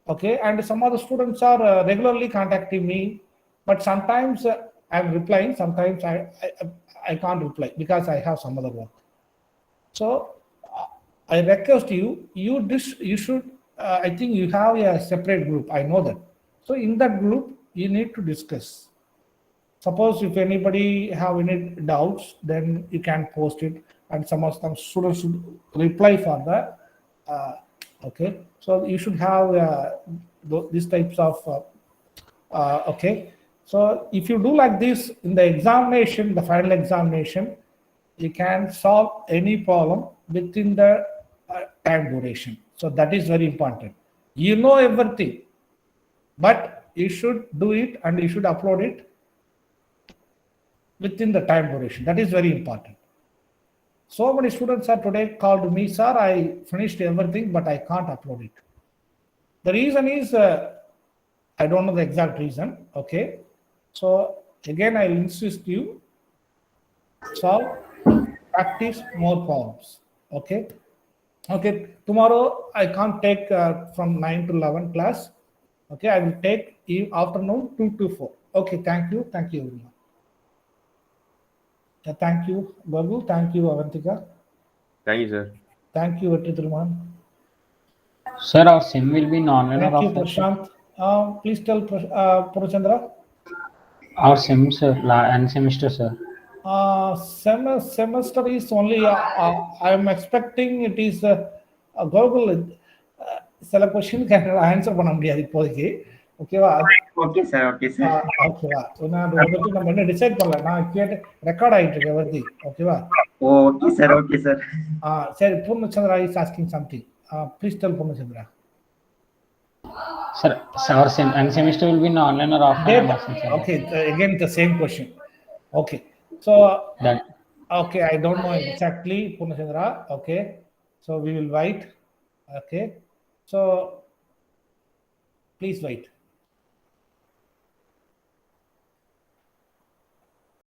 Okay, and some of the students are regularly contacting me, but sometimes I'm replying, sometimes I can't reply because I have some other work. So I request you should, I think you have a separate group, I know that. So in that group, you need to discuss. Suppose if anybody have any doubts, then you can post it, and some students should reply for that. Okay, so you should have these types of okay. So if you do like this in the examination, the final examination, you can solve any problem within the time duration. So that is very important. You know everything, but you should do it and you should upload it within the time duration. That is very important. So many students are today called me, sir, I finished everything, but I can't upload it. The reason is, I don't know the exact reason. Okay. So again, I insist you solve, practice more problems. Okay. Okay. Tomorrow I can't take from 9 to 11 class. Okay. I will take afternoon 2 to 4. Okay. Thank you. Thank you everyone. Thank you, Babu. Thank you, Avantika. Thank you, sir. Thank you, Vetridraman. Sir, our sim will be in honor Thank you, of Prashant. Please tell Purachandra. our sim, sir, and semester, sir. Semester is only, I am expecting it is Google. சில question answer பண்ண முடியாது இப்போதைக்கு. ஓகேவா? Okay sir, okay sir. ஓகேவா? நான் வந்துட்டு நம்ம என்ன டிசைட் பண்ணல. நான் கேட்டு ரெக்கார்ட் ஆயிட்டு இருக்கு வருது. ஓகேவா? Okay sir, okay sir. சரி, Poornachandra is asking something. Please tell Poornachandra. Sir, and semester will be in online or offline? I'm asking, sir. Okay, again the same question. Okay, so That okay, I don't know exactly, Purnachandra. Okay, so we will wait. Okay, so please wait.